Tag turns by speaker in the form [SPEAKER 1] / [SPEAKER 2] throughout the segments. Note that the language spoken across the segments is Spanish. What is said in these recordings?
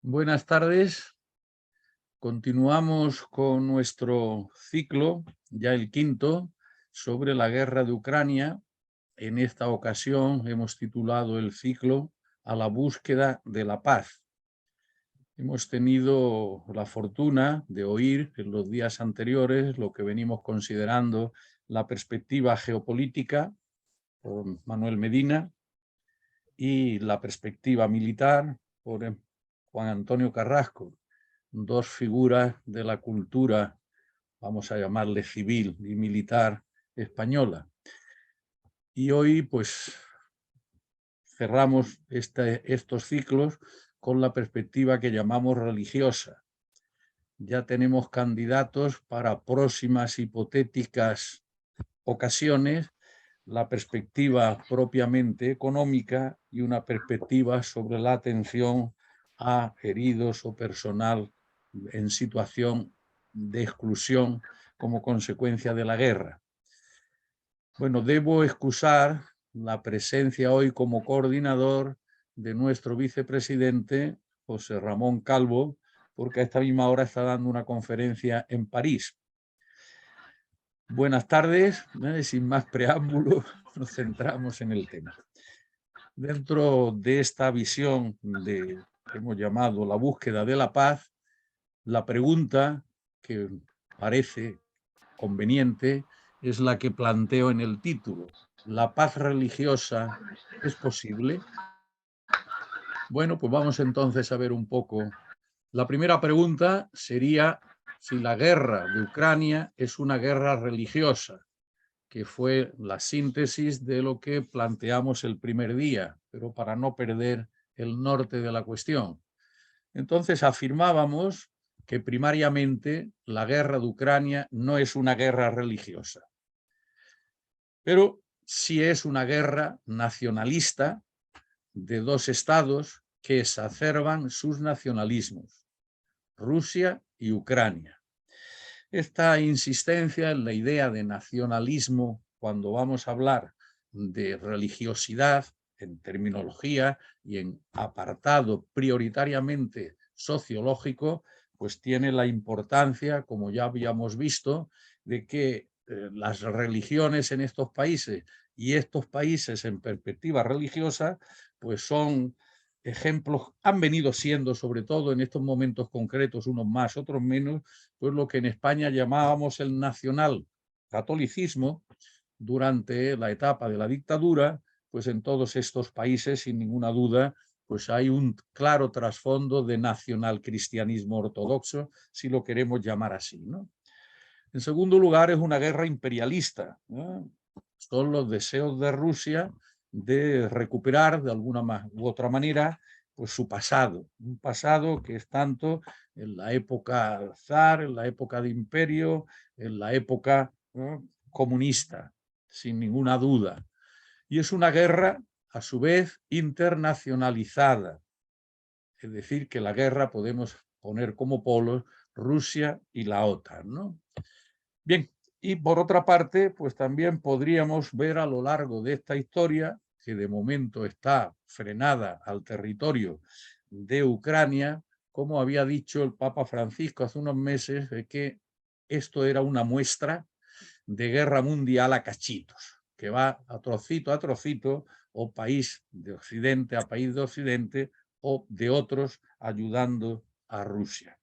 [SPEAKER 1] Buenas tardes. Continuamos con nuestro ciclo, ya el quinto, sobre la guerra de Ucrania. En esta ocasión hemos titulado el ciclo A la búsqueda de la paz. Hemos tenido la fortuna de oír en los días anteriores lo que venimos considerando la perspectiva geopolítica por Manuel Medina y la perspectiva militar por Juan Antonio Carrasco, dos figuras de la cultura, vamos a llamarle civil y militar española. Y hoy, pues, cerramos estos ciclos con la perspectiva que llamamos religiosa. Ya tenemos candidatos para próximas hipotéticas ocasiones, la perspectiva propiamente económica y una perspectiva sobre la atención a heridos o personal en situación de exclusión como consecuencia de la guerra. Bueno, debo excusar la presencia hoy como coordinador de nuestro vicepresidente, José Ramón Calvo, porque a esta misma hora está dando una conferencia en París. Buenas tardes, sin más preámbulos, nos centramos en el tema. Dentro de esta visión que hemos llamado la búsqueda de la paz, la pregunta que parece conveniente es la que planteo en el título. ¿La paz religiosa es posible? Bueno, pues vamos entonces a ver un poco. La primera pregunta sería si la guerra de Ucrania es una guerra religiosa, que fue la síntesis de lo que planteamos el primer día, pero para no perder el norte de la cuestión. Entonces afirmábamos que primariamente la guerra de Ucrania no es una guerra religiosa, pero sí es una guerra nacionalista de dos estados que exacerban sus nacionalismos, Rusia y Ucrania. Esta insistencia en la idea de nacionalismo cuando vamos a hablar de religiosidad en terminología y en apartado prioritariamente sociológico, pues tiene la importancia, como ya habíamos visto, de que las religiones en estos países y estos países en perspectiva religiosa, pues son ejemplos, han venido siendo sobre todo en estos momentos concretos, unos más, otros menos, pues lo que en España llamábamos el nacional catolicismo durante la etapa de la dictadura, pues en todos estos países, sin ninguna duda, pues hay un claro trasfondo de nacional cristianismo ortodoxo, si lo queremos llamar así, ¿no? En segundo lugar, es una guerra imperialista, ¿no? Son los deseos de Rusia de recuperar de alguna u otra manera pues su pasado, un pasado que es tanto en la época zar, en la época de imperio, en la época, ¿no?, comunista, sin ninguna duda. Y es una guerra, a su vez, internacionalizada. Es decir, que la guerra podemos poner como polos Rusia y la OTAN, ¿no? Bien, y por otra parte, pues también podríamos ver a lo largo de esta historia, que de momento está frenada al territorio de Ucrania, como había dicho el Papa Francisco hace unos meses, de que esto era una muestra de guerra mundial a cachitos, que va a trocito, o país de Occidente a país de Occidente, o de otros ayudando a Rusia.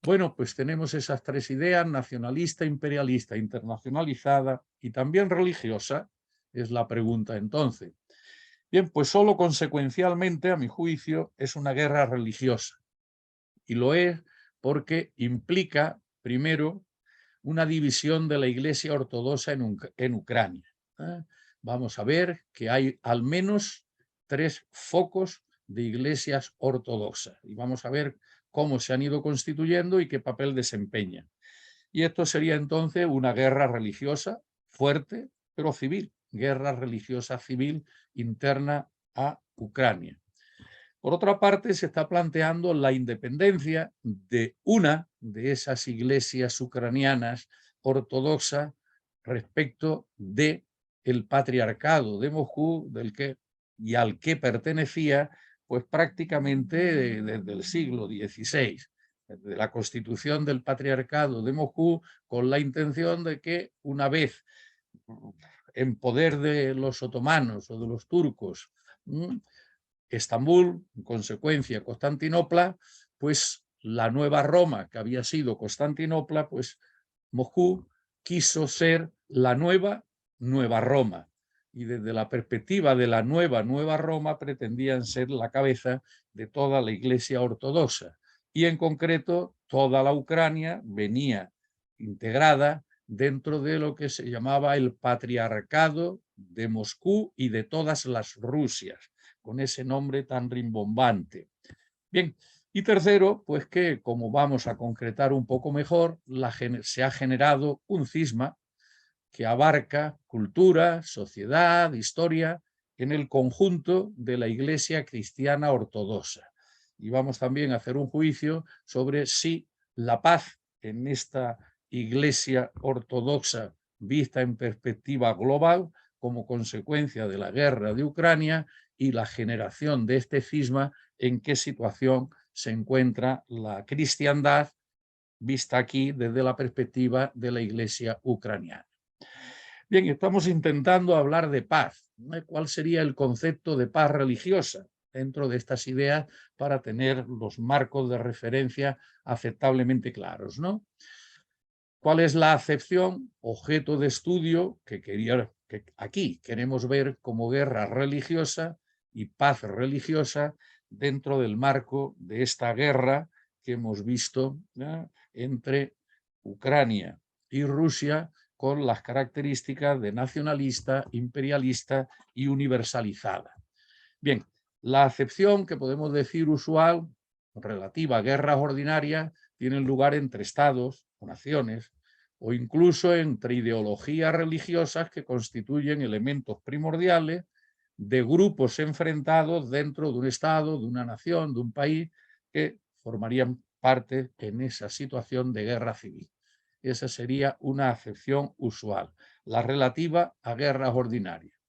[SPEAKER 1] Bueno, pues tenemos esas tres ideas: nacionalista, imperialista, internacionalizada y también religiosa, es la pregunta entonces. Bien, pues solo consecuencialmente, a mi juicio, es una guerra religiosa. Y lo es porque implica, primero, una división de la Iglesia ortodoxa en Ucrania. Vamos a ver que hay al menos 3 focos de iglesias ortodoxas y vamos a ver cómo se han ido constituyendo y qué papel desempeñan. Y esto sería entonces una guerra religiosa fuerte, pero civil, guerra religiosa civil interna a Ucrania. Por otra parte, se está planteando la independencia de una de esas iglesias ucranianas ortodoxas respecto de el patriarcado de Moscú, del que y al que pertenecía pues prácticamente desde el siglo XVI, desde la constitución del Patriarcado de Moscú, con la intención de que una vez en poder de los otomanos o de los turcos, Estambul, en consecuencia Constantinopla, pues la nueva Roma, que había sido Constantinopla, pues Moscú quiso ser la nueva Roma. Y desde la perspectiva de la nueva Roma pretendían ser la cabeza de toda la Iglesia ortodoxa. Y en concreto, toda la Ucrania venía integrada dentro de lo que se llamaba el Patriarcado de Moscú y de todas las Rusias, con ese nombre tan rimbombante. Bien, y tercero, pues que como vamos a concretar un poco mejor, se ha generado un cisma que abarca cultura, sociedad, historia, en el conjunto de la Iglesia cristiana ortodoxa. Y vamos también a hacer un juicio sobre si la paz en esta Iglesia ortodoxa vista en perspectiva global, como consecuencia de la guerra de Ucrania y la generación de este cisma, en qué situación se encuentra la cristiandad vista aquí desde la perspectiva de la Iglesia ucraniana. Bien, estamos intentando hablar de paz. ¿Cuál sería el concepto de paz religiosa dentro de estas ideas para tener los marcos de referencia aceptablemente claros, ¿no? ¿Cuál es la acepción, objeto de estudio que aquí queremos ver como guerra religiosa y paz religiosa dentro del marco de esta guerra que hemos visto, ¿no?, entre Ucrania y Rusia, con las características de nacionalista, imperialista y universalizada? Bien, la acepción que podemos decir usual relativa a guerras ordinarias tienen lugar entre estados o naciones, o incluso entre ideologías religiosas que constituyen elementos primordiales de grupos enfrentados dentro de un estado, de una nación, de un país, que formarían parte en esa situación de guerra civil. Esa sería una acepción usual, la relativa a guerras ordinarias.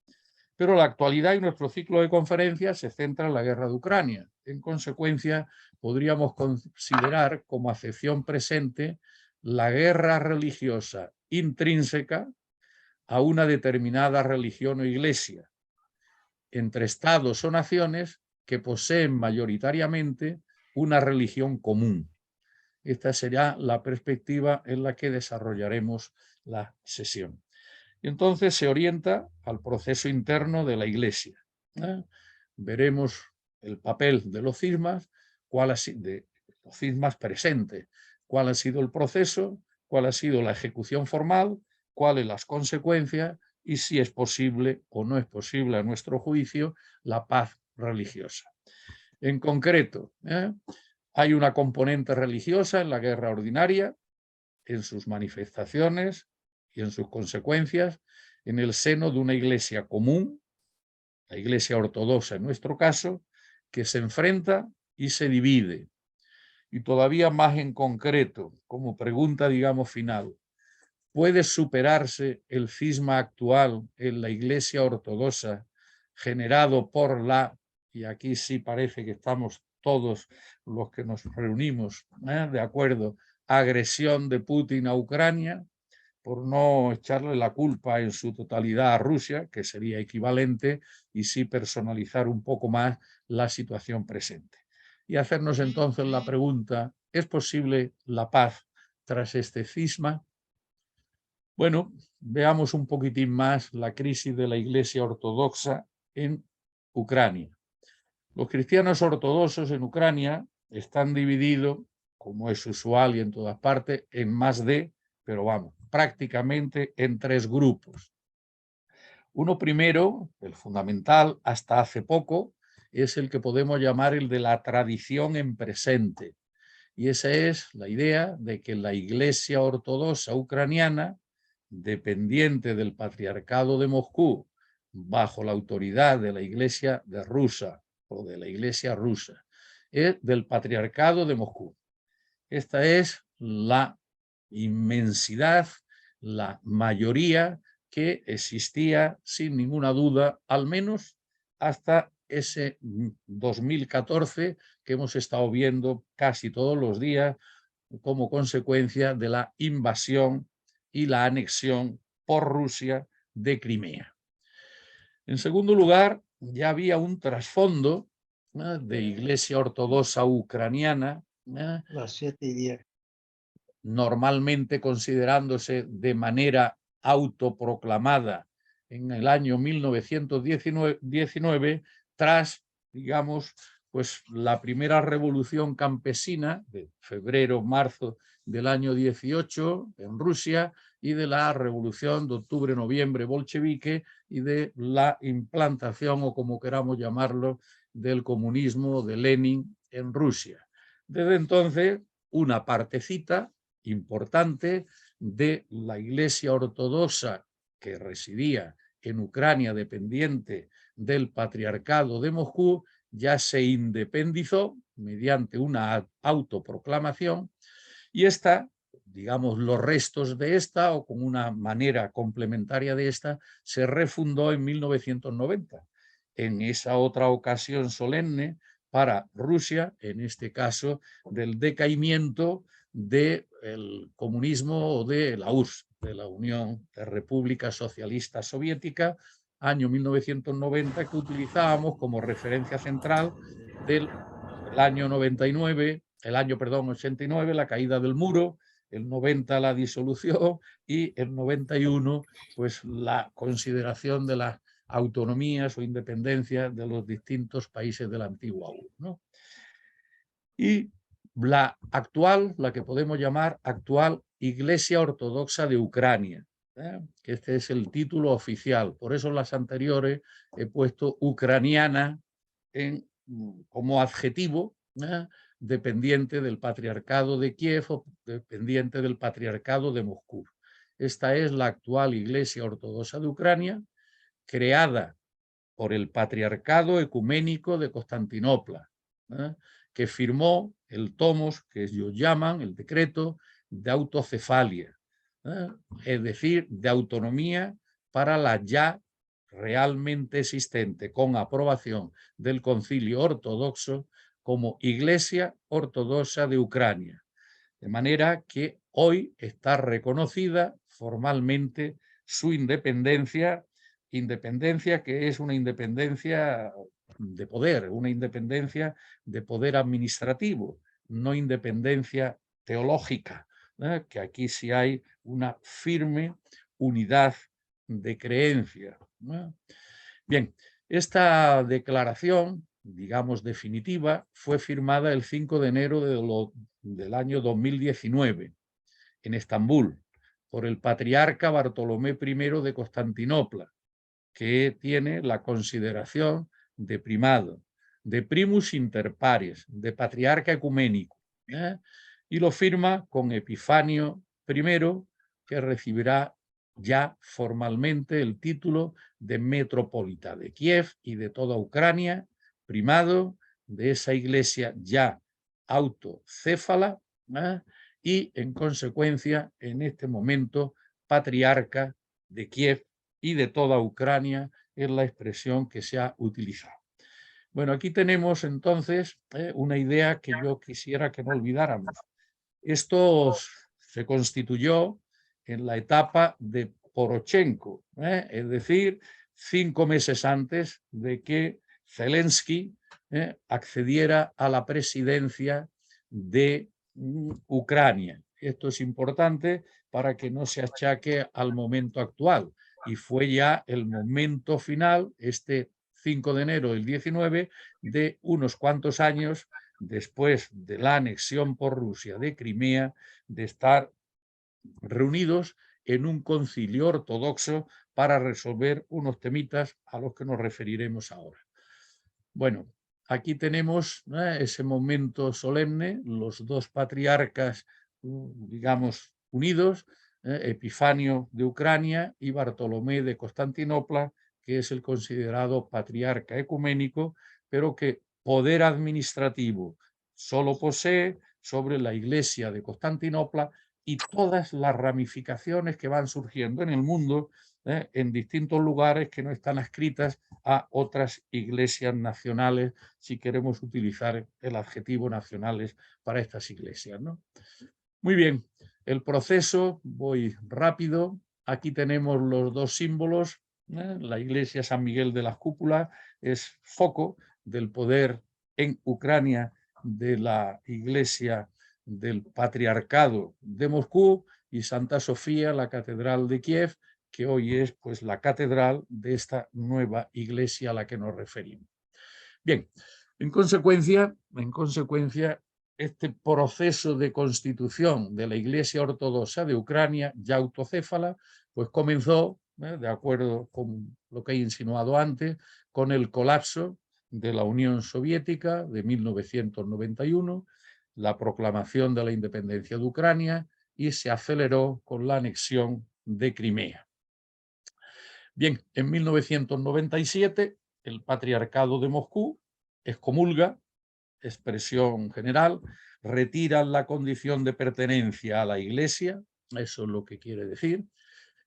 [SPEAKER 1] Pero la actualidad y nuestro ciclo de conferencias se centra en la guerra de Ucrania. En consecuencia, podríamos considerar como acepción presente la guerra religiosa intrínseca a una determinada religión o iglesia, entre estados o naciones que poseen mayoritariamente una religión común. Esta será la perspectiva en la que desarrollaremos la sesión. Y entonces se orienta al proceso interno de la Iglesia. Veremos el papel de los cismas, de los cismas presentes, cuál ha sido el proceso, cuál ha sido la ejecución formal, cuáles las consecuencias y si es posible o no es posible, a nuestro juicio, la paz religiosa. En concreto, hay una componente religiosa en la guerra ordinaria, en sus manifestaciones y en sus consecuencias, en el seno de una iglesia común, la iglesia ortodoxa en nuestro caso, que se enfrenta y se divide. Y todavía más en concreto, como pregunta, digamos, final, ¿puede superarse el cisma actual en la iglesia ortodoxa generado por y aquí sí parece que estamos todos los que nos reunimos, de acuerdo, agresión de Putin a Ucrania, por no echarle la culpa en su totalidad a Rusia, que sería equivalente, y sí personalizar un poco más la situación presente? Y hacernos entonces la pregunta, ¿es posible la paz tras este cisma? Bueno, veamos un poquitín más la crisis de la Iglesia Ortodoxa en Ucrania. Los cristianos ortodoxos en Ucrania están divididos, como es usual y en todas partes, en más de, pero vamos, prácticamente en tres grupos. Uno primero, el fundamental hasta hace poco, es el que podemos llamar el de la tradición en presente. Y esa es la idea de que la Iglesia Ortodoxa ucraniana, dependiente del Patriarcado de Moscú, bajo la autoridad de la Iglesia de Rusia o de la Iglesia rusa, es del Patriarcado de Moscú. Esta es la inmensidad, la mayoría que existía sin ninguna duda, al menos hasta ese 2014 que hemos estado viendo casi todos los días como consecuencia de la invasión y la anexión por Rusia de Crimea. En segundo lugar, ya había un trasfondo de Iglesia Ortodoxa Ucraniana,
[SPEAKER 2] Las 7:10.
[SPEAKER 1] normalmente considerándose de manera autoproclamada en el año 1919, tras, digamos, pues la primera revolución campesina de febrero, marzo del año 18 en Rusia y de la revolución de octubre, noviembre bolchevique y de la implantación, o como queramos llamarlo, del comunismo de Lenin en Rusia. Desde entonces, una partecita importante de la Iglesia Ortodoxa que residía en Ucrania, dependiente del Patriarcado de Moscú, ya se independizó mediante una autoproclamación, y esta, digamos, los restos de esta, o con una manera complementaria de esta, se refundó en 1990, en esa otra ocasión solemne para Rusia, en este caso del decaimiento del comunismo o de la URSS, de la Unión de República Socialista Soviética, año 1990, que utilizábamos como referencia central del año 99, el año, perdón, 89, la caída del muro, el 90 la disolución y el 91 pues la consideración de las autonomías o independencias de los distintos países de la antigua URSS, ¿no? Y la actual, la que podemos llamar actual Iglesia Ortodoxa de Ucrania, que este es el título oficial. Por eso las anteriores he puesto ucraniana como adjetivo, dependiente del Patriarcado de Kiev o dependiente del Patriarcado de Moscú. Esta es la actual Iglesia Ortodoxa de Ucrania, creada por el Patriarcado Ecuménico de Constantinopla, que firmó el tomos que ellos llaman el decreto de autocefalia, es decir, de autonomía para la ya realmente existente, con aprobación del Concilio Ortodoxo, como Iglesia Ortodoxa de Ucrania. De manera que hoy está reconocida formalmente su independencia, independencia que es una independencia de poder, una independencia de poder administrativo, no independencia teológica, que aquí sí hay una firme unidad de creencia. Bien, esta declaración, digamos definitiva, fue firmada el 5 de enero del año 2019 en Estambul por el patriarca Bartolomé I de Constantinopla, que tiene la consideración de primado, de primus inter pares, de patriarca ecuménico, y lo firma con Epifanio I, que recibirá ya formalmente el título de metropolita de Kiev y de toda Ucrania, primado de esa iglesia ya autocéfala, y en consecuencia en este momento patriarca de Kiev y de toda Ucrania, es la expresión que se ha utilizado. Bueno, aquí tenemos entonces una idea que yo quisiera que no olvidáramos. Esto se constituyó en la etapa de Poroshenko, es decir, 5 meses antes de que Zelensky accediera a la presidencia de Ucrania. Esto es importante para que no se achaque al momento actual. Y fue ya el momento final, este 5 de enero del 19, de unos cuantos años después de la anexión por Rusia de Crimea, de estar reunidos en un concilio ortodoxo para resolver unos temitas a los que nos referiremos ahora. Bueno, aquí tenemos ese momento solemne, los dos patriarcas, digamos, unidos, Epifanio de Ucrania y Bartolomé de Constantinopla, que es el considerado patriarca ecuménico, pero que poder administrativo solo posee sobre la Iglesia de Constantinopla y todas las ramificaciones que van surgiendo en el mundo en distintos lugares que no están adscritas a otras iglesias nacionales, si queremos utilizar el adjetivo nacionales para estas iglesias, ¿no? Muy bien, el proceso, voy rápido. Aquí tenemos los dos símbolos. La iglesia San Miguel de las Cúpulas es foco del poder en Ucrania de la iglesia del Patriarcado de Moscú, y Santa Sofía, la catedral de Kiev, que hoy es pues la catedral de esta nueva iglesia a la que nos referimos. Bien, en consecuencia, este proceso de constitución de la Iglesia Ortodoxa de Ucrania, ya autocéfala, pues comenzó, de acuerdo con lo que he insinuado antes, con el colapso de la Unión Soviética de 1991, la proclamación de la independencia de Ucrania, y se aceleró con la anexión de Crimea. Bien, en 1997 el Patriarcado de Moscú excomulga, expresión general, retiran la condición de pertenencia a la Iglesia, eso es lo que quiere decir.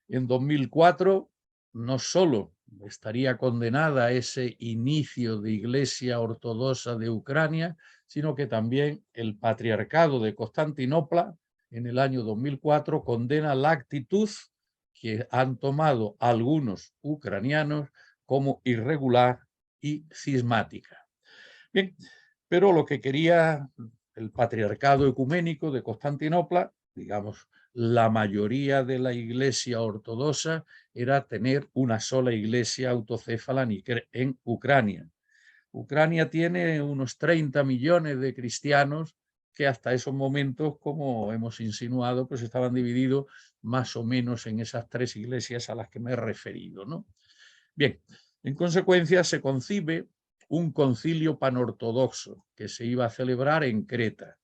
[SPEAKER 1] En 2004 no solo estaría condenada ese inicio de Iglesia Ortodoxa de Ucrania, sino que también el Patriarcado de Constantinopla en el año 2004 condena la actitud que han tomado algunos ucranianos como irregular y cismática. Bien, pero lo que quería el Patriarcado Ecuménico de Constantinopla, digamos, la mayoría de la Iglesia ortodoxa, era tener una sola iglesia autocéfala en Ucrania. Ucrania tiene unos 30 millones de cristianos que hasta esos momentos, como hemos insinuado, pues estaban divididos más o menos en esas tres iglesias a las que me he referido, ¿no? Bien, en consecuencia se concibe un concilio panortodoxo que se iba a celebrar en Creta.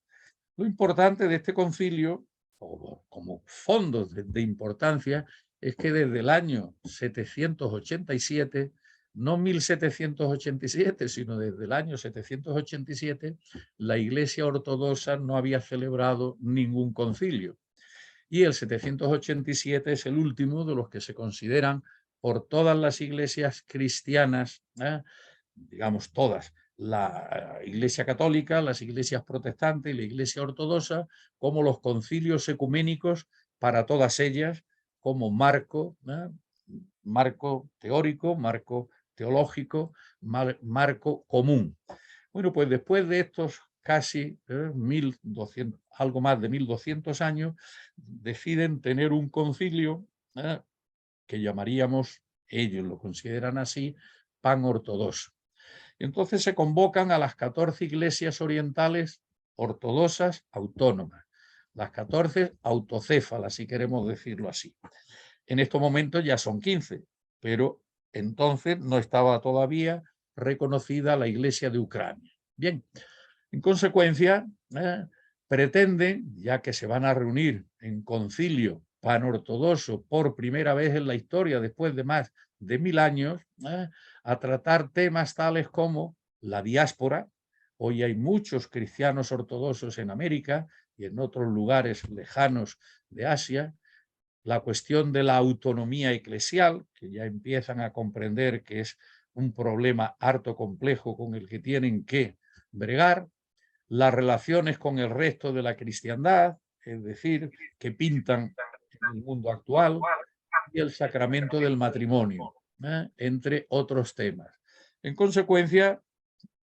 [SPEAKER 1] Lo importante de este concilio, como fondos de importancia, es que desde el año 787, no 1787, sino desde el año 787, la Iglesia Ortodoxa no había celebrado ningún concilio. Y el 787 es el último de los que se consideran por todas las iglesias cristianas, digamos todas, la Iglesia Católica, las iglesias protestantes y la Iglesia Ortodoxa, como los concilios ecuménicos para todas ellas, como marco, marco teórico, marco teológico, marco común. Bueno, pues después de estos casi 1200, algo más de 1200 años, deciden tener un concilio que llamaríamos, ellos lo consideran así, panortodoxo. Entonces se convocan a las 14 iglesias orientales ortodoxas autónomas, las 14 autocéfalas, si queremos decirlo así. En estos momentos ya son 15, pero entonces no estaba todavía reconocida la Iglesia de Ucrania. Bien, en consecuencia, pretenden, ya que se van a reunir en concilio panortodoxo por primera vez en la historia, después de más de 1000 años, a tratar temas tales como la diáspora. Hoy hay muchos cristianos ortodoxos en América y en otros lugares lejanos de Asia. La cuestión de la autonomía eclesial, que ya empiezan a comprender que es un problema harto complejo con el que tienen que bregar. Las relaciones con el resto de la cristiandad, es decir, que pintan en el mundo actual, y el sacramento del matrimonio, entre otros temas. En consecuencia,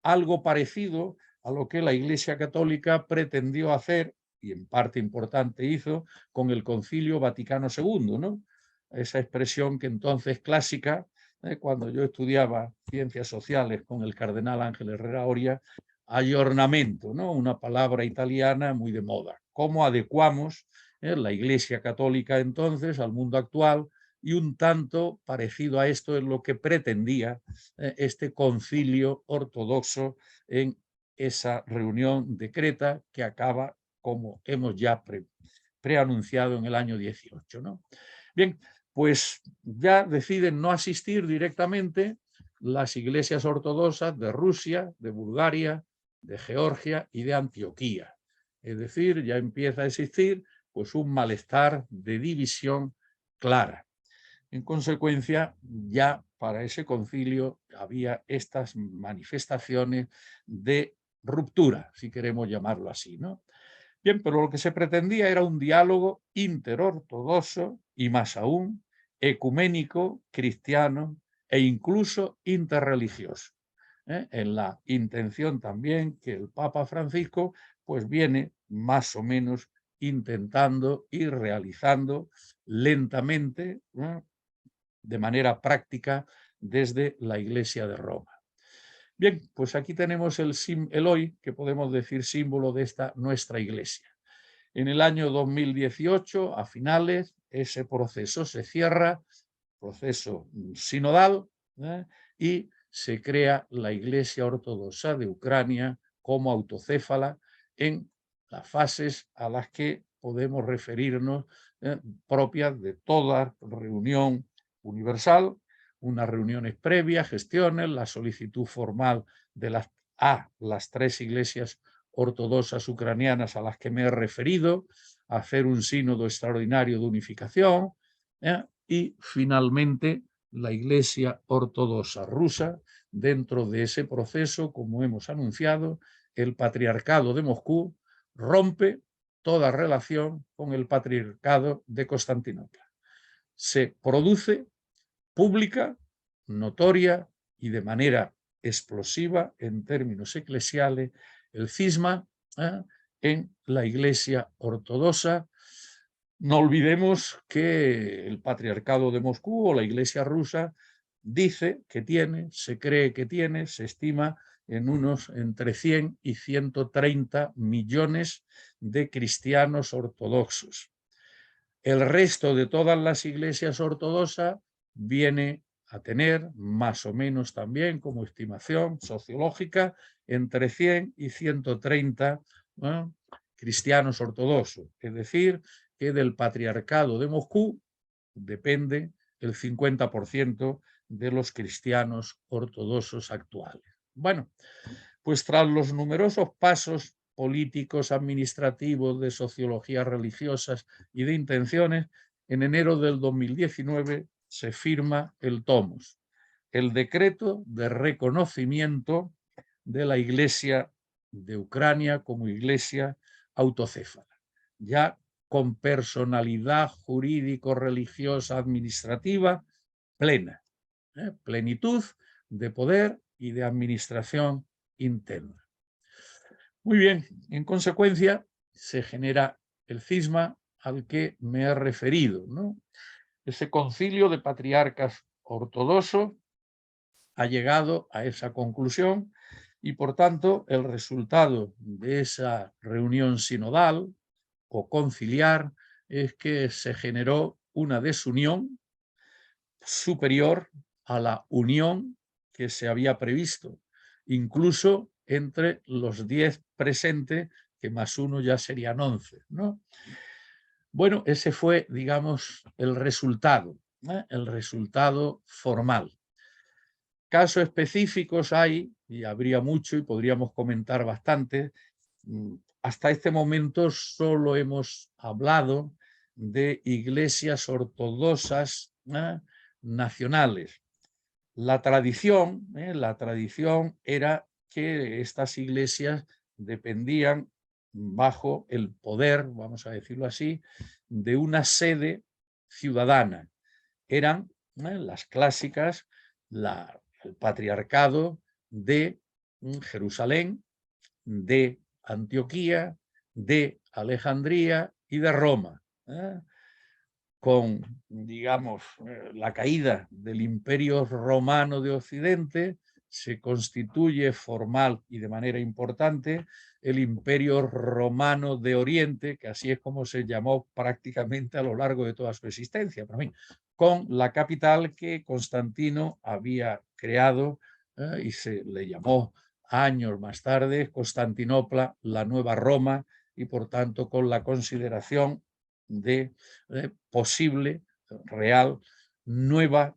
[SPEAKER 1] algo parecido a lo que la Iglesia Católica pretendió hacer, y en parte importante hizo, con el Concilio Vaticano II, ¿no? Esa expresión que entonces clásica, cuando yo estudiaba ciencias sociales con el cardenal Ángel Herrera Oria, ayornamento, ¿no? Una palabra italiana muy de moda. ¿Cómo adecuamos la Iglesia Católica entonces al mundo actual? Y un tanto parecido a esto es lo que pretendía este concilio ortodoxo en esa reunión de Creta que acaba, como hemos ya preanunciado, en el año 18, ¿no? Bien, pues ya deciden no asistir directamente las iglesias ortodoxas de Rusia, de Bulgaria, de Georgia y de Antioquía. Es decir, ya empieza a existir pues un malestar de división clara. En consecuencia, ya para ese concilio había estas manifestaciones de ruptura, si queremos llamarlo así, ¿no? Bien, pero lo que se pretendía era un diálogo interortodoxo y más aún ecuménico, cristiano e incluso interreligioso, ¿eh? En la intención también que el Papa Francisco pues viene más o menos intentando y realizando lentamente, ¿eh?, de manera práctica desde la Iglesia de Roma. Bien, pues aquí tenemos el hoy, que podemos decir símbolo de esta nuestra Iglesia. En el año 2018, a finales, ese proceso se cierra, proceso sinodal, ¿eh?, y se crea la Iglesia Ortodoxa de Ucrania como autocéfala en las fases a las que podemos referirnos, propias de toda reunión universal, unas reuniones previas, gestiones, la solicitud formal de las tres iglesias ortodoxas ucranianas a las que me he referido, hacer un sínodo extraordinario de unificación, y finalmente la Iglesia Ortodoxa rusa. Dentro de ese proceso, como hemos anunciado, el Patriarcado de Moscú rompe toda relación con el Patriarcado de Constantinopla. Se produce pública, notoria y de manera explosiva en términos eclesiales el cisma, en la Iglesia Ortodoxa. No olvidemos que el Patriarcado de Moscú o la Iglesia rusa dice que tiene, se cree que tiene, se estima en unos entre 100 y 130 millones de cristianos ortodoxos. El resto de todas las iglesias ortodoxas viene a tener más o menos también como estimación sociológica entre 100 y 130 cristianos ortodoxos. Es decir, que del Patriarcado de Moscú depende el 50% de los cristianos ortodoxos actuales. Bueno, pues tras los numerosos pasos políticos, administrativos, de sociologías religiosas y de intenciones, en enero del 2019 se firma el Tomos, el decreto de reconocimiento de la Iglesia de Ucrania como Iglesia autocéfala, ya con personalidad jurídico-religiosa administrativa plena, plenitud de poder y de administración interna. Muy bien, en consecuencia se genera el cisma al que me he referido, ¿no? Ese concilio de patriarcas ortodoxos ha llegado a esa conclusión y, por tanto, el resultado de esa reunión sinodal o conciliar es que se generó una desunión superior a la unión que se había previsto, incluso entre los 10 presentes, que más uno ya serían 11, ¿no? Bueno, ese fue, digamos, el resultado formal. Casos específicos hay, y habría mucho, y podríamos comentar bastante. Hasta este momento solo hemos hablado de iglesias ortodoxas nacionales. La tradición era que estas iglesias dependían bajo el poder, vamos a decirlo así, de una sede ciudadana. Eran las clásicas, el patriarcado de Jerusalén, de Antioquía, de Alejandría y de Roma. Con, digamos, la caída del Imperio Romano de Occidente, se constituye formal y de manera importante el Imperio Romano de Oriente, que así es como se llamó prácticamente a lo largo de toda su existencia, pero, con la capital que Constantino había creado, y se le llamó años más tarde Constantinopla, la Nueva Roma, y por tanto con la consideración de posible, real, nueva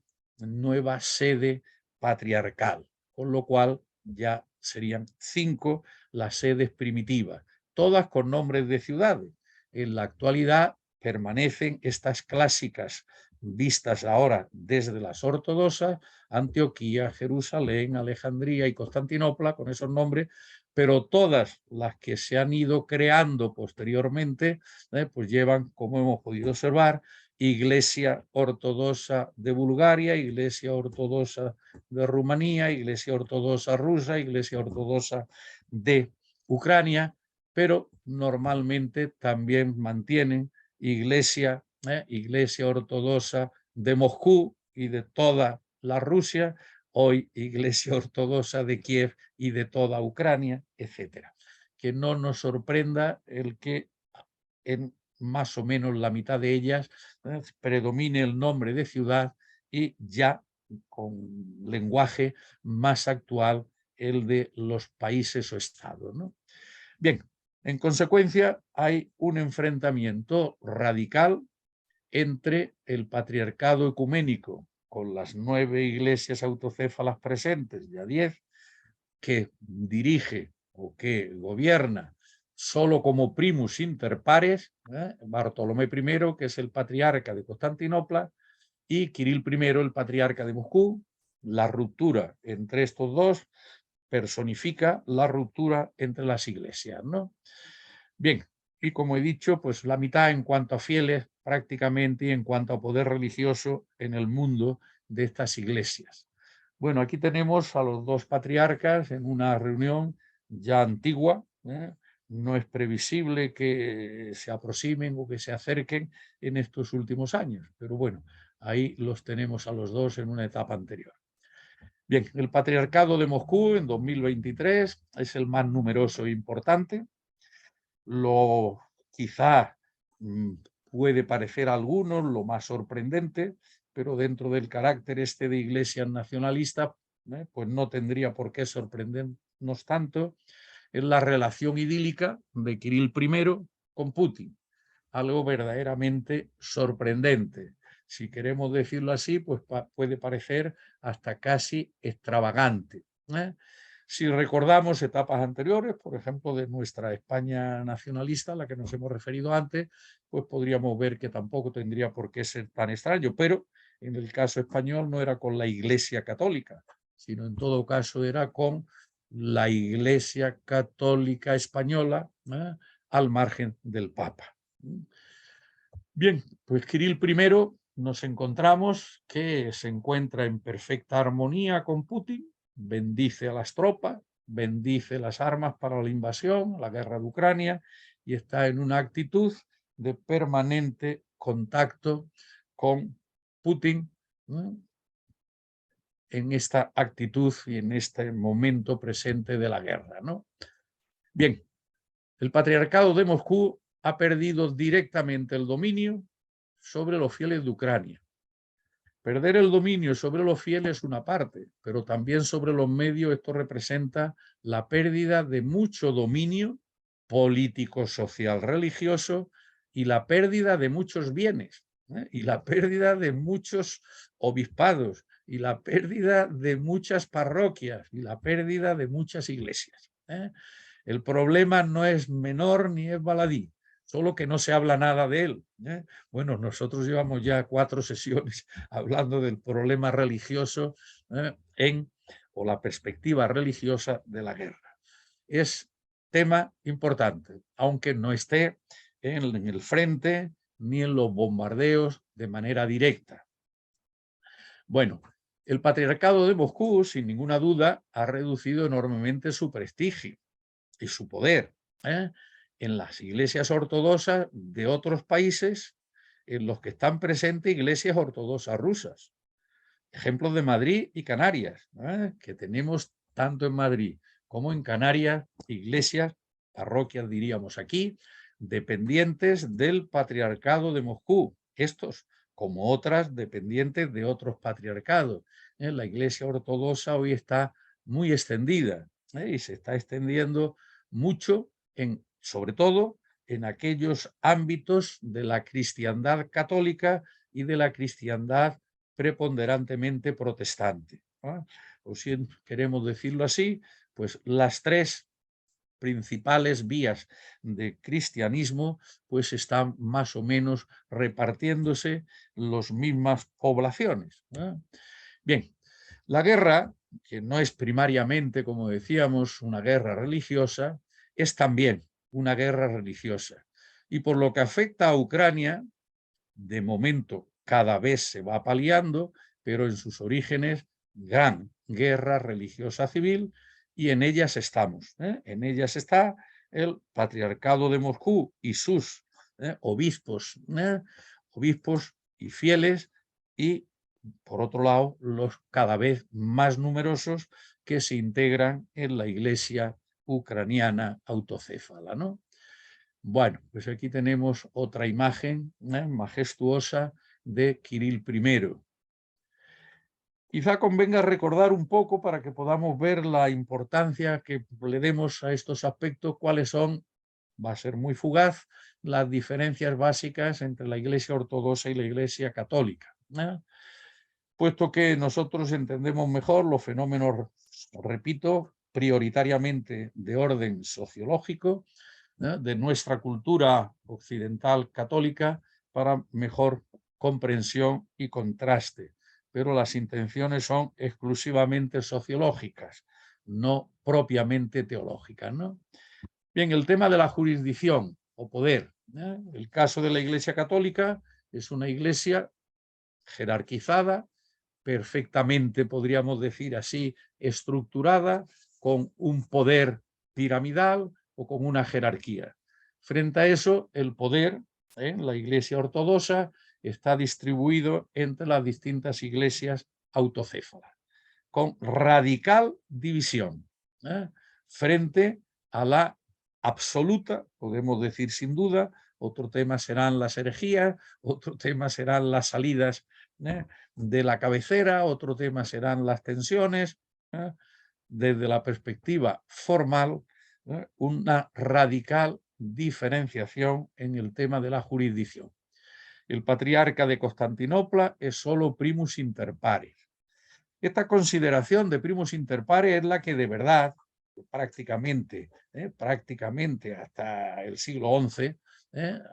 [SPEAKER 1] sede patriarcal, con lo cual ya serían 5 las sedes primitivas, todas con nombres de ciudades. En la actualidad permanecen estas clásicas vistas ahora desde las ortodoxas, Antioquía, Jerusalén, Alejandría y Constantinopla, con esos nombres, pero todas las que se han ido creando posteriormente, pues llevan, como hemos podido observar, Iglesia Ortodoxa de Bulgaria, Iglesia Ortodoxa de Rumanía, Iglesia Ortodoxa rusa, Iglesia Ortodoxa de Ucrania, pero normalmente también mantienen Iglesia Ortodoxa de Moscú y de toda la Rusia, hoy Iglesia Ortodoxa de Kiev y de toda Ucrania, etcétera. Que no nos sorprenda el que en más o menos la mitad de ellas predomine el nombre de ciudad y ya con lenguaje más actual el de los países o estados, ¿no? Bien, en consecuencia hay un enfrentamiento radical entre el patriarcado ecuménico con las 9 iglesias autocéfalas presentes, ya 10, que dirige o que gobierna solo como primus inter pares, Bartolomé I, que es el patriarca de Constantinopla, y Kirill I, el patriarca de Moscú. La ruptura entre estos dos personifica la ruptura entre las iglesias, ¿no? Bien, y como he dicho, pues la mitad en cuanto a fieles prácticamente y en cuanto a poder religioso en el mundo de estas iglesias. Bueno, aquí tenemos a los dos patriarcas en una reunión ya antigua. No es previsible que se aproximen o que se acerquen en estos últimos años, pero bueno, ahí los tenemos a los dos en una etapa anterior. Bien, el patriarcado de Moscú en 2023 es el más numeroso e importante. Lo quizá puede parecer a algunos lo más sorprendente, pero dentro del carácter este de iglesias nacionalistas, pues no tendría por qué sorprendernos tanto, es la relación idílica de Kirill I con Putin, algo verdaderamente sorprendente. Si queremos decirlo así, pues puede parecer hasta casi extravagante. Si recordamos etapas anteriores, por ejemplo, de nuestra España nacionalista, a la que nos hemos referido antes, pues podríamos ver que tampoco tendría por qué ser tan extraño, pero en el caso español no era con la Iglesia Católica, sino en todo caso era con la Iglesia Católica Española, al margen del Papa. Bien, pues Kirill I nos encontramos que se encuentra en perfecta armonía con Putin, bendice a las tropas, bendice las armas para la invasión, la guerra de Ucrania, y está en una actitud de permanente contacto con Putin, ¿no?, en esta actitud y en este momento presente de la guerra, ¿no? Bien, el patriarcado de Moscú ha perdido directamente el dominio sobre los fieles de Ucrania. Perder el dominio sobre los fieles es una parte, pero también sobre los medios esto representa la pérdida de mucho dominio político, social, religioso y la pérdida de muchos bienes, y la pérdida de muchos obispados y la pérdida de muchas parroquias y la pérdida de muchas iglesias. El problema no es menor ni es baladí, solo que no se habla nada de él. Bueno, nosotros llevamos ya 4 sesiones hablando del problema religioso o la perspectiva religiosa de la guerra. Es tema importante, aunque no esté en el frente ni en los bombardeos de manera directa. Bueno, el patriarcado de Moscú, sin ninguna duda, ha reducido enormemente su prestigio y su poder en las iglesias ortodoxas de otros países en los que están presentes iglesias ortodoxas rusas. Ejemplos de Madrid y Canarias, que tenemos tanto en Madrid como en Canarias iglesias, parroquias diríamos aquí, dependientes del patriarcado de Moscú. Estos, como otras, dependientes de otros patriarcados. La iglesia ortodoxa hoy está muy extendida y se está extendiendo mucho, sobre todo en aquellos ámbitos de la cristiandad católica y de la cristiandad preponderantemente protestante. O si queremos decirlo así, pues las tres principales vías de cristianismo, pues están más o menos repartiéndose las mismas poblaciones. Bien, la guerra, que no es primariamente, como decíamos, una guerra religiosa, es también una guerra religiosa. Y por lo que afecta a Ucrania, de momento cada vez se va paliando, pero en sus orígenes, gran guerra religiosa civil, y en ellas estamos. En ellas está el Patriarcado de Moscú y sus obispos, obispos y fieles, y por otro lado, los cada vez más numerosos que se integran en la Iglesia ucraniana autocéfala, ¿no? Bueno, pues aquí tenemos otra imagen majestuosa de Kirill I. Quizá convenga recordar un poco para que podamos ver la importancia que le demos a estos aspectos, cuáles son, va a ser muy fugaz, las diferencias básicas entre la Iglesia ortodoxa y la Iglesia católica, puesto que nosotros entendemos mejor los fenómenos, repito, prioritariamente de orden sociológico, de nuestra cultura occidental católica, para mejor comprensión y contraste. Pero las intenciones son exclusivamente sociológicas, no propiamente teológicas, ¿no? Bien, el tema de la jurisdicción o poder. El caso de la Iglesia Católica es una iglesia jerarquizada, perfectamente, podríamos decir así, estructurada, con un poder piramidal o con una jerarquía. Frente a eso, el poder en la Iglesia ortodoxa está distribuido entre las distintas iglesias autocéfalas, con radical división, frente a la absoluta, podemos decir sin duda. Otro tema serán las herejías, otro tema serán las salidas de la cabecera, otro tema serán las tensiones. Desde la perspectiva formal, una radical diferenciación en el tema de la jurisdicción. El patriarca de Constantinopla es solo primus inter pares. Esta consideración de primus inter pares es la que de verdad, prácticamente hasta el siglo XI,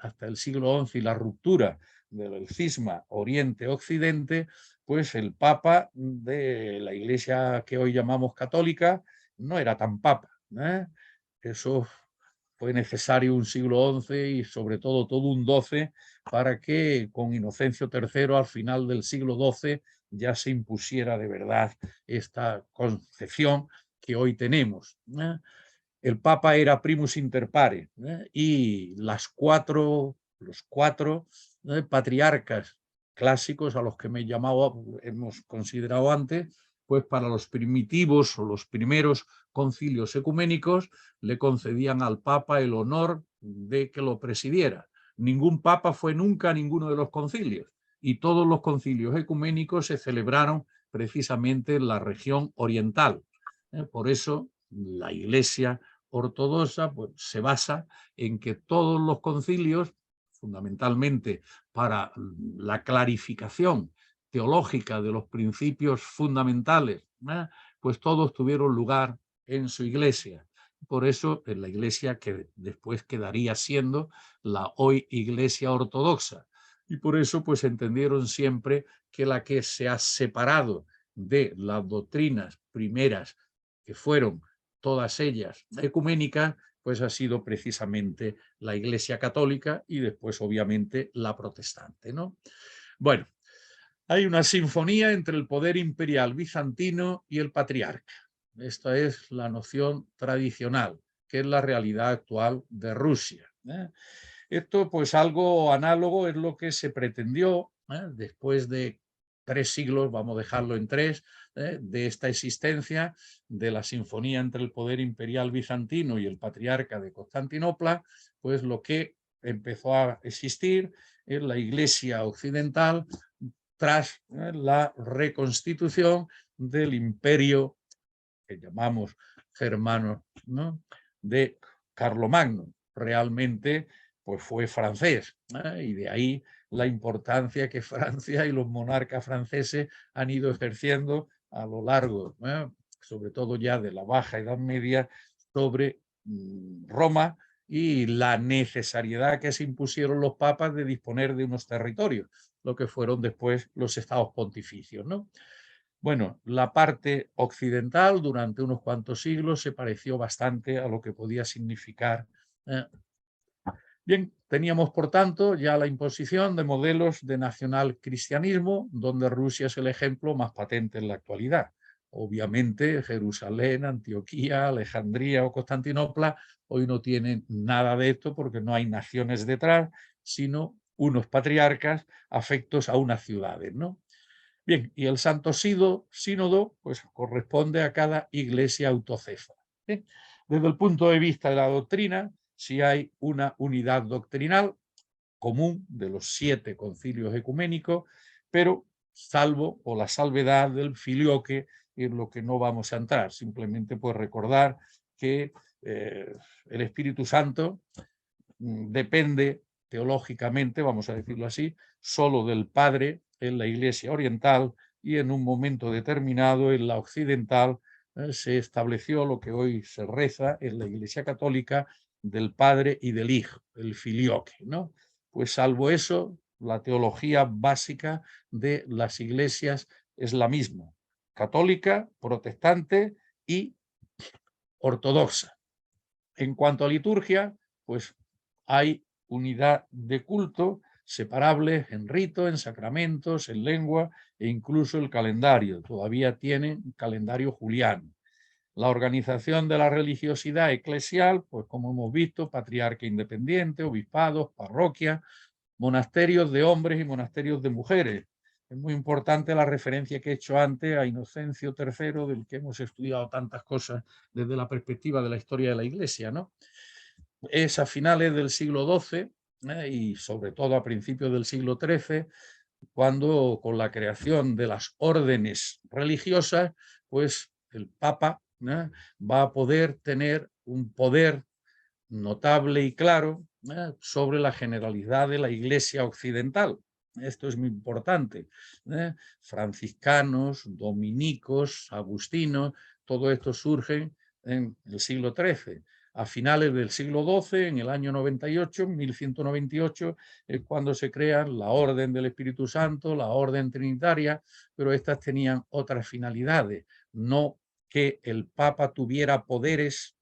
[SPEAKER 1] hasta el siglo XI y la ruptura del cisma Oriente-Occidente, pues el Papa de la Iglesia que hoy llamamos católica no era tan Papa. Eso fue necesario un siglo XI y sobre todo un XII para que con Inocencio III al final del siglo XII ya se impusiera de verdad esta concepción que hoy tenemos. El Papa era primus inter pares y los cuatro patriarcas clásicos a los que hemos considerado antes, pues para los primitivos o los primeros concilios ecuménicos le concedían al Papa el honor de que lo presidiera. Ningún Papa fue nunca a ninguno de los concilios, y todos los concilios ecuménicos se celebraron precisamente en la región oriental. Por eso la Iglesia ortodoxa pues, se basa en que todos los concilios, fundamentalmente para la clarificación teológica de los principios fundamentales, pues todos tuvieron lugar en su iglesia. Por eso en la iglesia que después quedaría siendo la hoy Iglesia Ortodoxa. Y por eso pues entendieron siempre que la que se ha separado de las doctrinas primeras, que fueron todas ellas ecuménicas, pues ha sido precisamente la Iglesia Católica y después obviamente la protestante, ¿no? Bueno, hay una sinfonía entre el poder imperial bizantino y el patriarca. Esta es la noción tradicional, que es la realidad actual de Rusia. Esto, pues algo análogo es lo que se pretendió después de 3 siglos, vamos a dejarlo en 3, de esta existencia de la sinfonía entre el poder imperial bizantino y el patriarca de Constantinopla, pues lo que empezó a existir es la Iglesia occidental tras la reconstitución del imperio que llamamos germano, ¿no?, de Carlomagno. Realmente pues fue francés, y de ahí la importancia que Francia y los monarcas franceses han ido ejerciendo a lo largo, sobre todo ya de la Baja Edad Media, sobre Roma y la necesariedad que se impusieron los papas de disponer de unos territorios, lo que fueron después los estados pontificios, ¿no? Bueno, la parte occidental durante unos cuantos siglos se pareció bastante a lo que podía significar. Bien, teníamos por tanto ya la imposición de modelos de nacional cristianismo, donde Rusia es el ejemplo más patente en la actualidad. Obviamente Jerusalén, Antioquía, Alejandría o Constantinopla hoy no tienen nada de esto porque no hay naciones detrás, sino unos patriarcas afectos a unas ciudades, ¿no? Bien, y el Santo Sínodo pues, corresponde a cada iglesia autocéfala. Bien, desde el punto de vista de la doctrina, si hay una unidad doctrinal común de los 7 concilios ecuménicos, pero salvo o la salvedad del filioque, en lo que no vamos a entrar. Simplemente pues recordar que el Espíritu Santo depende teológicamente, vamos a decirlo así, solo del Padre en la Iglesia oriental y en un momento determinado en la occidental se estableció lo que hoy se reza en la Iglesia católica del Padre y del Hijo, el filioque, ¿no? Pues salvo eso, la teología básica de las iglesias es la misma, católica, protestante y ortodoxa. En cuanto a liturgia, pues hay unidad de culto separables en rito, en sacramentos, en lengua e incluso el calendario. Todavía tienen calendario juliano. La organización de la religiosidad eclesial, pues como hemos visto, patriarca independiente, obispados, parroquias, monasterios de hombres y monasterios de mujeres. Es muy importante la referencia que he hecho antes a Inocencio III, del que hemos estudiado tantas cosas desde la perspectiva de la historia de la Iglesia, ¿no? Es a finales del siglo XII y sobre todo a principios del siglo XIII, cuando con la creación de las órdenes religiosas, pues el Papa va a poder tener un poder notable y claro sobre la generalidad de la Iglesia occidental. Esto es muy importante. Franciscanos, dominicos, agustinos, todo esto surge en el siglo XIII. A finales del siglo XII, en el año 98, 1198, es cuando se crean la Orden del Espíritu Santo, la Orden Trinitaria, pero estas tenían otras finalidades, no que el Papa tuviera poderes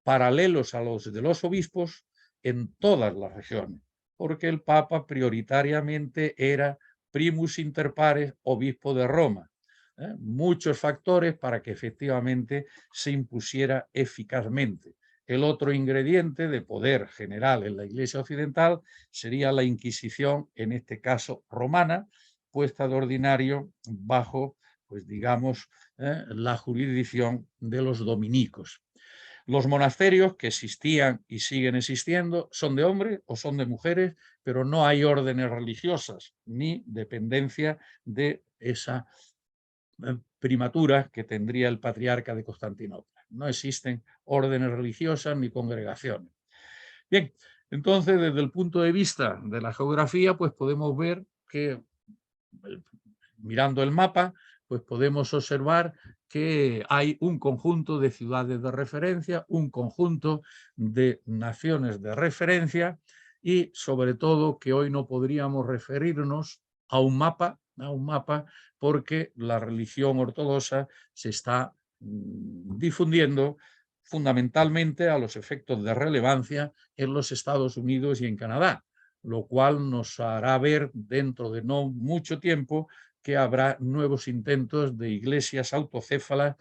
[SPEAKER 1] paralelos a los de los obispos en todas las regiones, porque el Papa prioritariamente era primus inter pares, obispo de Roma. Muchos factores para que efectivamente se impusiera eficazmente. El otro ingrediente de poder general en la Iglesia occidental sería la Inquisición, en este caso romana, puesta de ordinario bajo, pues digamos, la jurisdicción de los dominicos. Los monasterios que existían y siguen existiendo son de hombres o son de mujeres, pero no hay órdenes religiosas ni dependencia de esa primatura que tendría el patriarca de Constantinopla. No existen órdenes religiosas ni congregaciones. Bien, entonces desde el punto de vista de la geografía, pues podemos ver que mirando el mapa, pues podemos observar que hay un conjunto de ciudades de referencia, un conjunto de naciones de referencia y sobre todo que hoy no podríamos referirnos a un mapa porque la religión ortodoxa se está difundiendo fundamentalmente a los efectos de relevancia en los Estados Unidos y en Canadá, lo cual nos hará ver dentro de no mucho tiempo que habrá nuevos intentos de iglesias autocéfalas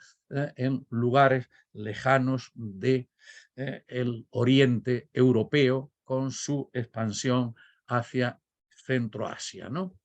[SPEAKER 1] en lugares lejanos de el oriente europeo con su expansión hacia Centroasia, ¿no?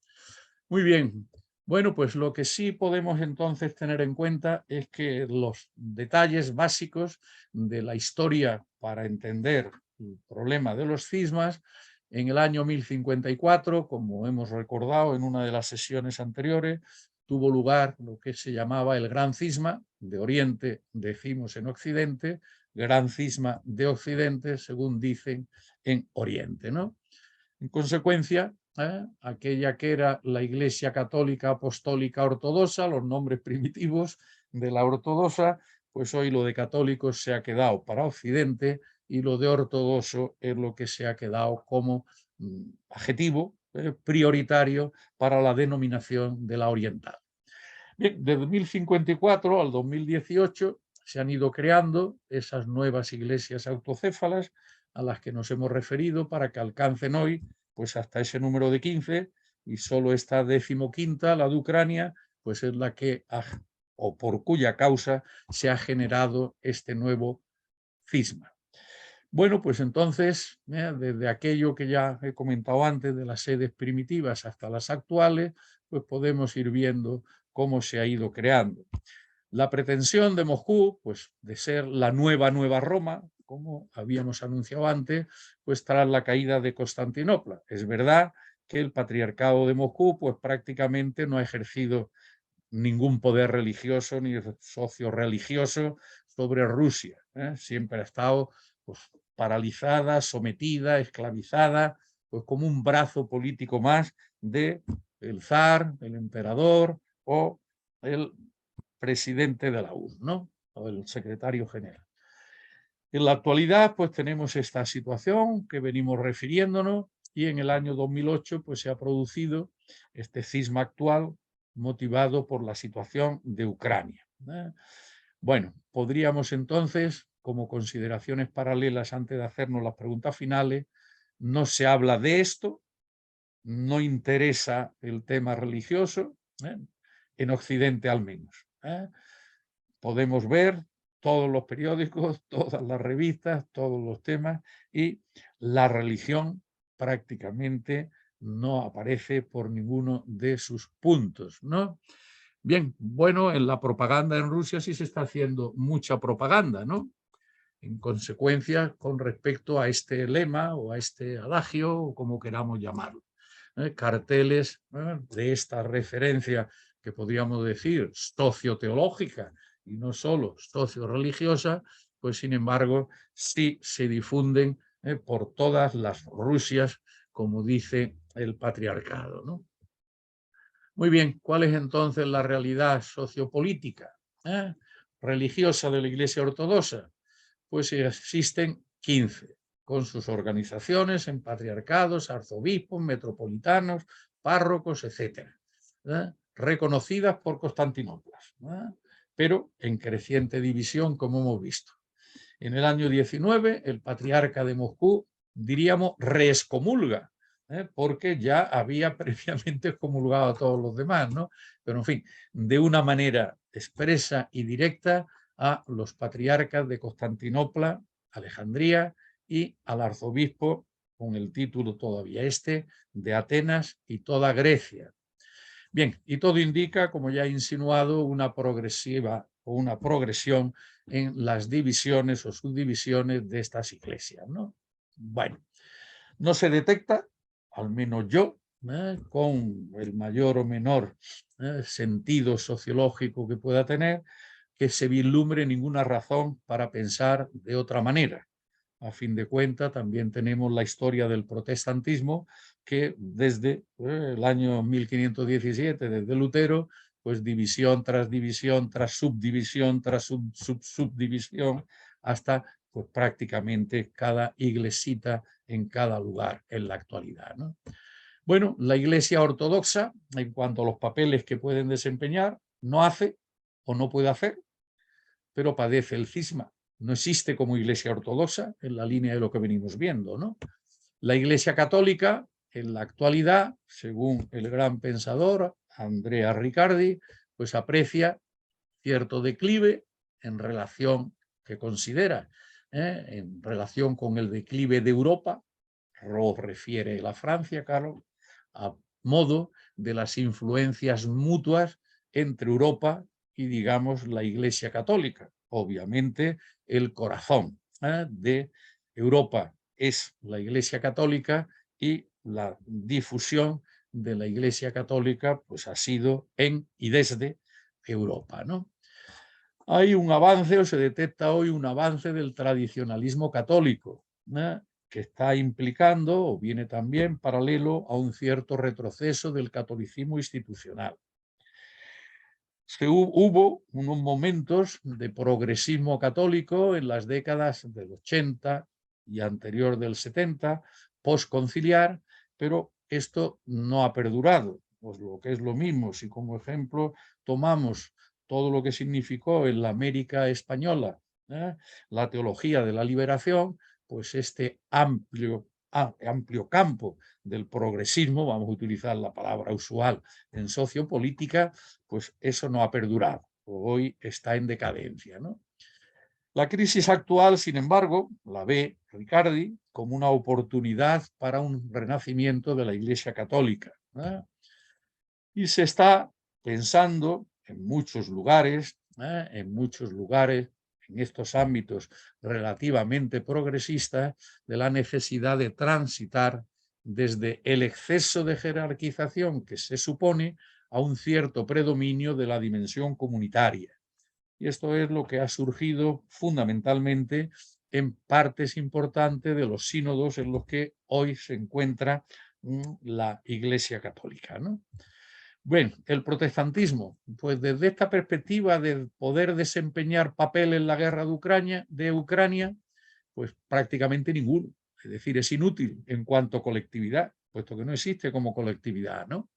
[SPEAKER 1] Muy bien. Bueno, pues lo que sí podemos entonces tener en cuenta es que los detalles básicos de la historia para entender el problema de los cismas, en el año 1054, como hemos recordado en una de las sesiones anteriores, tuvo lugar lo que se llamaba el Gran Cisma, de Oriente decimos en Occidente, Gran Cisma de Occidente, según dicen en Oriente, ¿no? En consecuencia, aquella que era la Iglesia Católica Apostólica Ortodoxa, los nombres primitivos de la ortodoxa, pues hoy lo de católicos se ha quedado para Occidente y lo de ortodoxo es lo que se ha quedado como adjetivo prioritario para la denominación de la oriental. Bien, desde 1054 al 2018 se han ido creando esas nuevas iglesias autocéfalas a las que nos hemos referido para que alcancen hoy pues hasta ese número de 15, y solo esta 15ª, la de Ucrania, pues es la que o por cuya causa se ha generado este nuevo cisma. Bueno, pues entonces, desde aquello que ya he comentado antes, de las sedes primitivas hasta las actuales, pues podemos ir viendo cómo se ha ido creando. La pretensión de Moscú, pues de ser la nueva Roma, como habíamos anunciado antes, pues tras la caída de Constantinopla. Es verdad que el patriarcado de Moscú, pues prácticamente no ha ejercido ningún poder religioso ni socio-religioso sobre Rusia. Siempre ha estado pues, paralizada, sometida, esclavizada, pues como un brazo político más del zar, el emperador o el presidente de la URSS, ¿no? O el secretario general. En la actualidad, pues tenemos esta situación que venimos refiriéndonos, y en el año 2008 pues se ha producido este cisma actual motivado por la situación de Ucrania. Bueno, podríamos entonces, como consideraciones paralelas antes de hacernos las preguntas finales, no se habla de esto, no interesa el tema religioso, en Occidente al menos. Podemos ver todos los periódicos, todas las revistas, todos los temas, y la religión prácticamente no aparece por ninguno de sus puntos, ¿no? Bien, bueno, en la propaganda en Rusia sí se está haciendo mucha propaganda, ¿no? En consecuencia, con respecto a este lema o a este adagio, o como queramos llamarlo. Carteles de esta referencia que podríamos decir socioteológica y no solo socio-religiosa, pues sin embargo sí se difunden por todas las Rusias, como dice el patriarcado, ¿no? Muy bien, ¿cuál es entonces la realidad sociopolítica religiosa de la Iglesia Ortodoxa? Pues existen 15, con sus organizaciones en patriarcados, arzobispos, metropolitanos, párrocos, etcétera, reconocidas por Constantinopla, pero en creciente división, como hemos visto. En el año 19, el patriarca de Moscú, diríamos, reexcomulga, porque ya había previamente excomulgado a todos los demás, ¿no? Pero, en fin, de una manera expresa y directa a los patriarcas de Constantinopla, Alejandría, y al arzobispo, con el título todavía de Atenas y toda Grecia. Bien, y todo indica, como ya he insinuado, una progresiva o una progresión en las divisiones o subdivisiones de estas iglesias, ¿no? Bueno, no se detecta, al menos yo, con el mayor o menor sentido sociológico que pueda tener, que se vislumbre ninguna razón para pensar de otra manera. A fin de cuentas, también tenemos la historia del protestantismo, que desde el año 1517, desde Lutero, pues división tras subdivisión, tras subdivisión, hasta pues prácticamente cada iglesita en cada lugar en la actualidad, ¿no? Bueno, la Iglesia Ortodoxa, en cuanto a los papeles que pueden desempeñar, no hace o no puede hacer, pero padece el cisma. No existe como Iglesia Ortodoxa en la línea de lo que venimos viendo, ¿no? La Iglesia Católica, en la actualidad, según el gran pensador Andrea Riccardi, pues aprecia cierto declive en relación que considera, en relación con el declive de Europa, lo refiere la Francia, Carlos, a modo de las influencias mutuas entre Europa y, digamos, la Iglesia Católica. Obviamente, el corazón de Europa es la Iglesia Católica, y la difusión de la Iglesia Católica pues ha sido en y desde Europa, ¿no? Hay un avance, o se detecta hoy un avance del tradicionalismo católico, que está implicando o viene también paralelo a un cierto retroceso del catolicismo institucional. Hubo unos momentos de progresismo católico en las décadas del 80 y anterior del 70, postconciliar, pero esto no ha perdurado. Pues lo que es lo mismo, si como ejemplo tomamos todo lo que significó en la América española, la teología de la liberación, pues este amplio campo del progresismo, vamos a utilizar la palabra usual en sociopolítica, pues eso no ha perdurado. Hoy está en decadencia, ¿no? La crisis actual, sin embargo, la ve Riccardi como una oportunidad para un renacimiento de la Iglesia Católica, ¿eh? Y se está pensando en muchos lugares, en estos ámbitos relativamente progresistas, de la necesidad de transitar desde el exceso de jerarquización que se supone a un cierto predominio de la dimensión comunitaria. Y esto es lo que ha surgido fundamentalmente en partes importantes de los sínodos en los que hoy se encuentra la Iglesia Católica, ¿no? Bueno, el protestantismo, pues desde esta perspectiva de poder desempeñar papel en la guerra de Ucrania, pues prácticamente ninguno. Es decir, es inútil en cuanto a colectividad, puesto que no existe como colectividad, ¿no?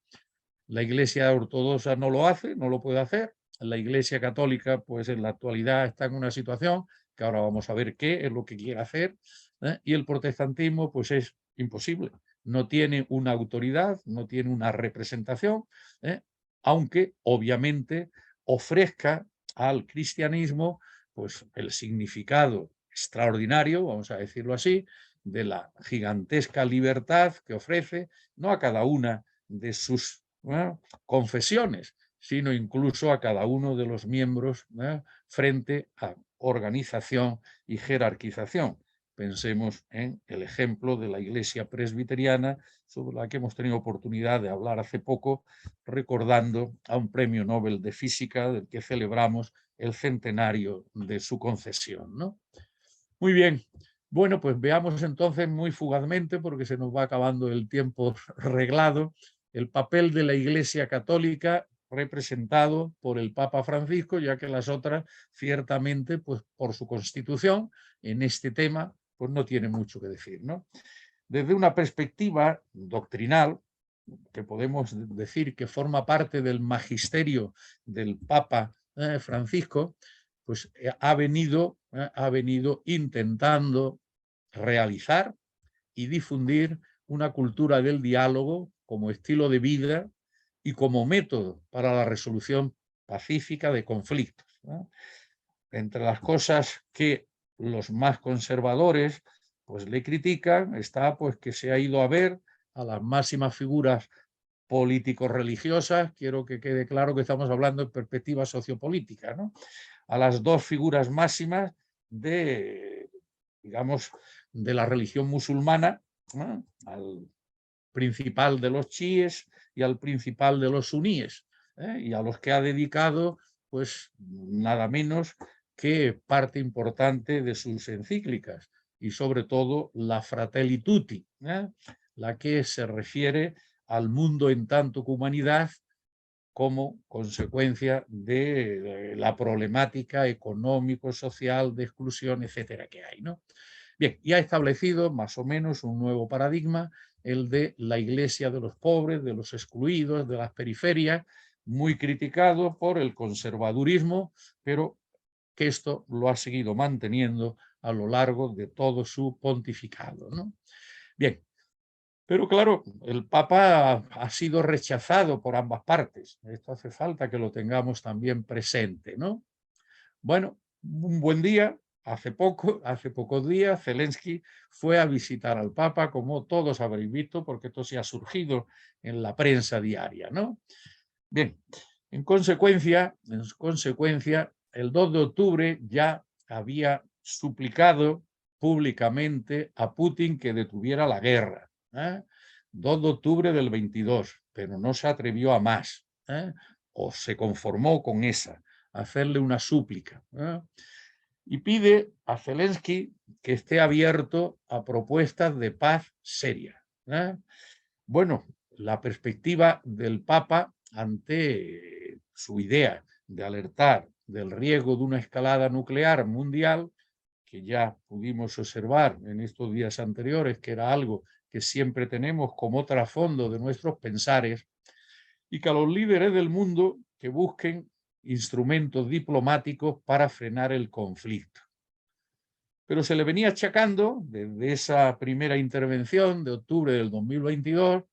[SPEAKER 1] La Iglesia ortodoxa no lo hace, no lo puede hacer. La Iglesia católica, pues en la actualidad está en una situación que ahora vamos a ver qué es lo que quiere hacer, ¿eh? Y el protestantismo, pues es imposible. No tiene una autoridad, no tiene una representación, ¿eh? Aunque obviamente ofrezca al cristianismo pues el significado extraordinario, vamos a decirlo así, de la gigantesca libertad que ofrece, no a cada una de sus confesiones, sino incluso a cada uno de los miembros frente a organización y jerarquización. Pensemos en el ejemplo de la Iglesia presbiteriana, sobre la que hemos tenido oportunidad de hablar hace poco, recordando a un premio Nobel de Física del que celebramos el centenario de su concesión, ¿no? Muy bien. Bueno, pues veamos entonces muy fugazmente, porque se nos va acabando el tiempo reglado, el papel de la Iglesia Católica representado por el Papa Francisco, ya que las otras, ciertamente, pues por su constitución, en este tema, pues no tiene mucho que decir, ¿no? Desde una perspectiva doctrinal, que podemos decir que forma parte del magisterio del Papa Francisco, pues ha venido intentando realizar y difundir una cultura del diálogo como estilo de vida y como método para la resolución pacífica de conflictos, ¿no? Entre las cosas que los más conservadores pues le critican está pues que se ha ido a ver a las máximas figuras político-religiosas, quiero que quede claro que estamos hablando de perspectiva sociopolítica, ¿no? A las dos figuras máximas de, digamos, de la religión musulmana, ¿no? Al principal de los chiíes y al principal de los suníes, y a los que ha dedicado, pues, nada menos que parte importante de sus encíclicas y sobre todo la Fratelli Tutti, la que se refiere al mundo en tanto que humanidad como consecuencia de la problemática económico-social de exclusión, etcétera, que hay, ¿no? Bien, y ha establecido más o menos un nuevo paradigma, el de la iglesia de los pobres, de los excluidos, de las periferias, muy criticado por el conservadurismo, pero que esto lo ha seguido manteniendo a lo largo de todo su pontificado, ¿no? Bien, pero claro, el Papa ha sido rechazado por ambas partes. Esto hace falta que lo tengamos también presente, ¿no? Bueno, un buen día, hace pocos días, Zelensky fue a visitar al Papa, como todos habréis visto, porque esto se ha surgido en la prensa diaria, ¿no? Bien, en consecuencia, el 2 de octubre ya había suplicado públicamente a Putin que detuviera la guerra. 2 de octubre del 22, pero no se atrevió a más, o se conformó con esa, hacerle una súplica. Y pide a Zelensky que esté abierto a propuestas de paz seria. Bueno, la perspectiva del Papa ante su idea de alertar del riesgo de una escalada nuclear mundial, que ya pudimos observar en estos días anteriores, que era algo que siempre tenemos como trasfondo de nuestros pensares, y que a los líderes del mundo que busquen instrumentos diplomáticos para frenar el conflicto. Pero se le venía achacando desde esa primera intervención de octubre del 2022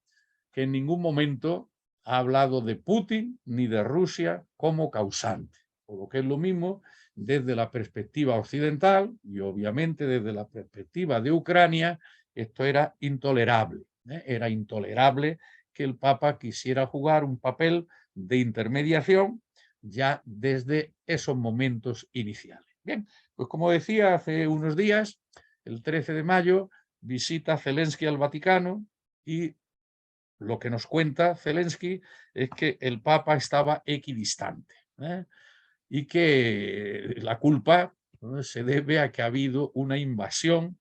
[SPEAKER 1] que en ningún momento ha hablado de Putin ni de Rusia como causante, o lo que es lo mismo, desde la perspectiva occidental y obviamente desde la perspectiva de Ucrania, esto era intolerable. Era intolerable que el Papa quisiera jugar un papel de intermediación ya desde esos momentos iniciales. Bien, pues como decía hace unos días, el 13 de mayo visita Zelensky al Vaticano y lo que nos cuenta Zelensky es que el Papa estaba equidistante, y que la culpa, ¿no?, se debe a que ha habido una invasión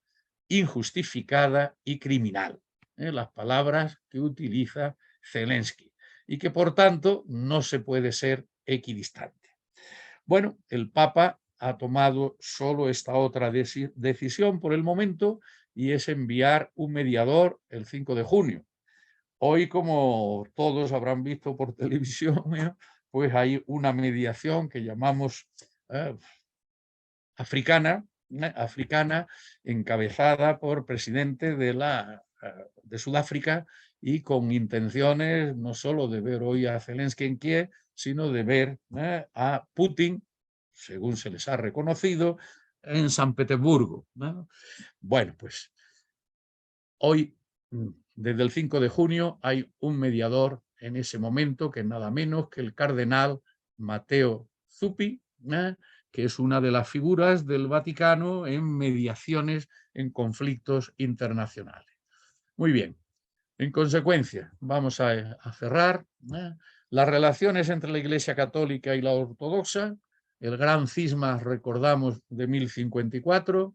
[SPEAKER 1] injustificada y criminal, las palabras que utiliza Zelensky, y que por tanto no se puede ser equidistante. Bueno, el Papa ha tomado solo esta otra decisión por el momento, y es enviar un mediador el 5 de junio. Hoy, como todos habrán visto por televisión, pues hay una mediación que llamamos africana, africana, encabezada por presidente de Sudáfrica, y con intenciones no solo de ver hoy a Zelensky en Kiev, sino de ver a Putin, según se les ha reconocido, en San Petersburgo. Bueno, pues hoy, desde el 5 de junio, hay un mediador en ese momento, que es nada menos que el cardenal Matteo Zuppi, que es una de las figuras del Vaticano en mediaciones en conflictos internacionales. Muy bien, en consecuencia, vamos a cerrar las relaciones entre la Iglesia Católica y la Ortodoxa, el gran cisma, recordamos, de 1054,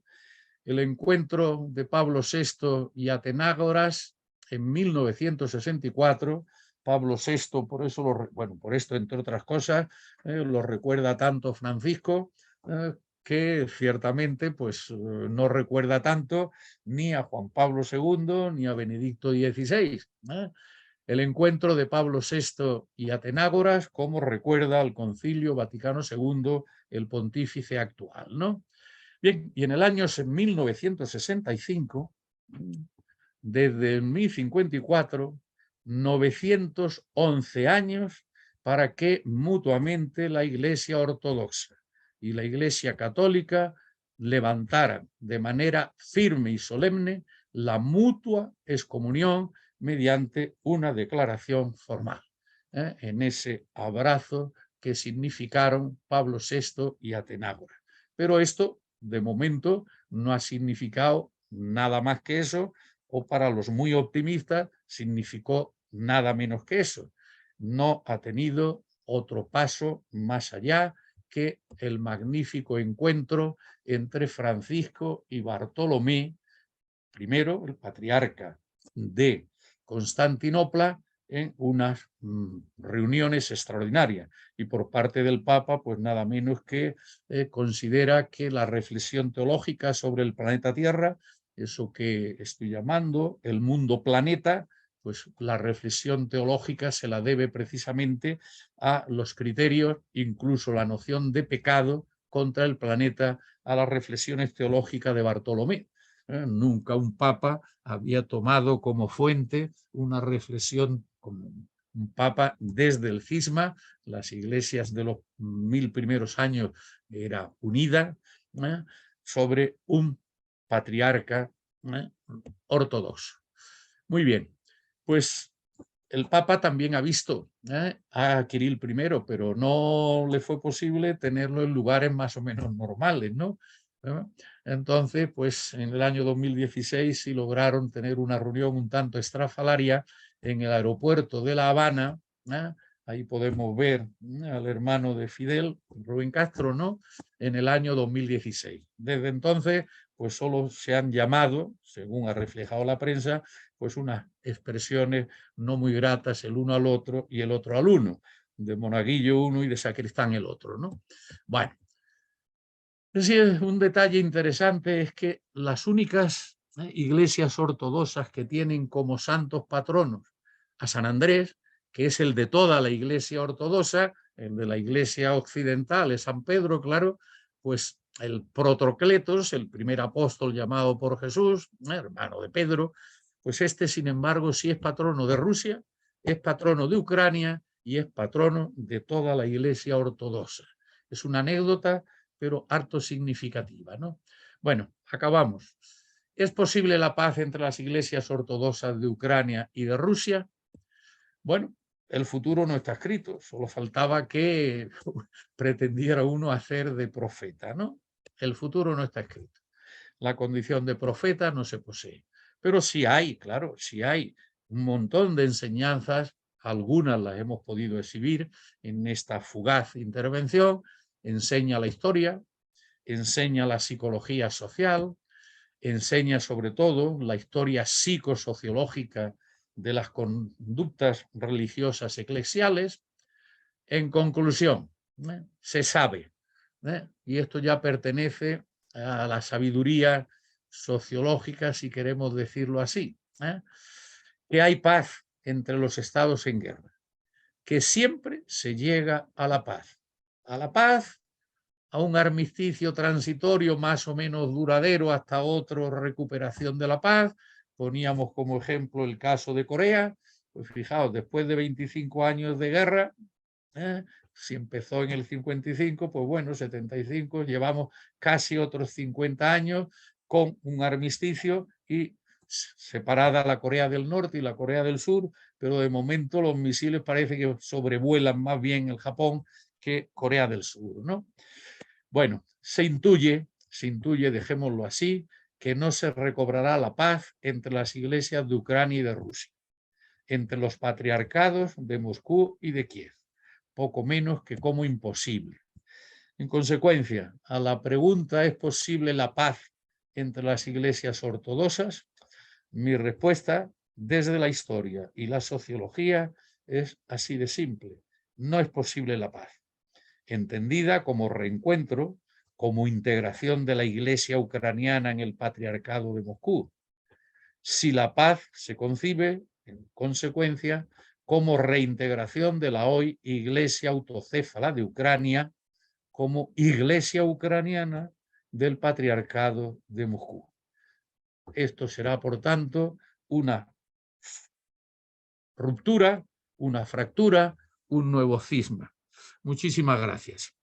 [SPEAKER 1] el encuentro de Pablo VI y Atenágoras en 1964. Pablo VI, por eso, por esto, entre otras cosas, lo recuerda tanto Francisco, que ciertamente pues, no recuerda tanto ni a Juan Pablo II ni a Benedicto XVI. El encuentro de Pablo VI y Atenágoras, como recuerda al Concilio Vaticano II, el pontífice actual, ¿no? Bien, y en el año 1965, desde el 1054, 911 años para que mutuamente la Iglesia Ortodoxa y la Iglesia Católica levantaran de manera firme y solemne la mutua excomunión mediante una declaración formal, en ese abrazo que significaron Pablo VI y Atenágoras. Pero esto, de momento, no ha significado nada más que eso, o para los muy optimistas significó nada menos que eso. No ha tenido otro paso más allá que el magnífico encuentro entre Francisco y Bartolomé, primero el patriarca de Constantinopla, en unas reuniones extraordinarias, y por parte del Papa, pues nada menos que considera que la reflexión teológica sobre el planeta Tierra, eso que estoy llamando el mundo planeta, pues la reflexión teológica se la debe precisamente a los criterios, incluso la noción de pecado contra el planeta, a las reflexiones teológicas de Bartolomé. Nunca un papa había tomado como fuente una reflexión, como un papa desde el cisma. Las iglesias de los 1000 primeros años era unida sobre un patriarca ortodoxo. Muy bien, pues el Papa también ha visto a Kirill I, pero no le fue posible tenerlo en lugares más o menos normales, ¿no? Entonces, pues en el año 2016 sí lograron tener una reunión un tanto estrafalaria en el aeropuerto de La Habana. Ahí podemos ver al hermano de Fidel, Rubén Castro, ¿no? En el año 2016. Desde entonces, pues solo se han llamado, según ha reflejado la prensa, pues unas expresiones no muy gratas el uno al otro y el otro al uno. de monaguillo uno y de sacristán el otro, ¿no? Bueno, sí, un detalle interesante es que las únicas iglesias ortodoxas que tienen como santos patronos a San Andrés, que es el de toda la iglesia ortodoxa, el de la iglesia occidental es San Pedro, claro, pues el Protrocletos, el primer apóstol llamado por Jesús, hermano de Pedro, pues este, sin embargo, sí es patrono de Rusia, es patrono de Ucrania y es patrono de toda la iglesia ortodoxa. Es una anécdota, pero harto significativa, ¿no? Bueno, acabamos. ¿Es posible la paz entre las iglesias ortodoxas de Ucrania y de Rusia? Bueno, el futuro no está escrito, solo faltaba que pretendiera uno hacer de profeta, ¿no? El futuro no está escrito. La condición de profeta no se posee. Pero sí hay, claro, sí hay un montón de enseñanzas, algunas las hemos podido exhibir en esta fugaz intervención. Enseña la historia, enseña la psicología social, enseña sobre todo la historia psicosociológica de las conductas religiosas eclesiales. En conclusión, se sabe, y esto ya pertenece a la sabiduría sociológica, si queremos decirlo así, que hay paz entre los estados en guerra, que siempre se llega a la paz, a un armisticio transitorio más o menos duradero hasta otra recuperación de la paz. Poníamos como ejemplo el caso de Corea, pues fijaos, después de 25 años de guerra, si empezó en el 55, pues bueno, 75, llevamos casi otros 50 años con un armisticio y separada la Corea del Norte y la Corea del Sur, pero de momento los misiles parece que sobrevuelan más bien el Japón que Corea del Sur, ¿no? Bueno, se intuye, dejémoslo así, que no se recobrará la paz entre las iglesias de Ucrania y de Rusia, entre los patriarcados de Moscú y de Kiev, poco menos que como imposible. En consecuencia, a la pregunta ¿es posible la paz entre las iglesias ortodoxas? Mi respuesta, desde la historia y la sociología, es así de simple. No es posible la paz, entendida como reencuentro, como integración de la iglesia ucraniana en el patriarcado de Moscú. Si la paz se concibe, en consecuencia, como reintegración de la hoy iglesia autocéfala de Ucrania como iglesia ucraniana del patriarcado de Moscú. Esto será, por tanto, una ruptura, una fractura, un nuevo cisma. Muchísimas gracias.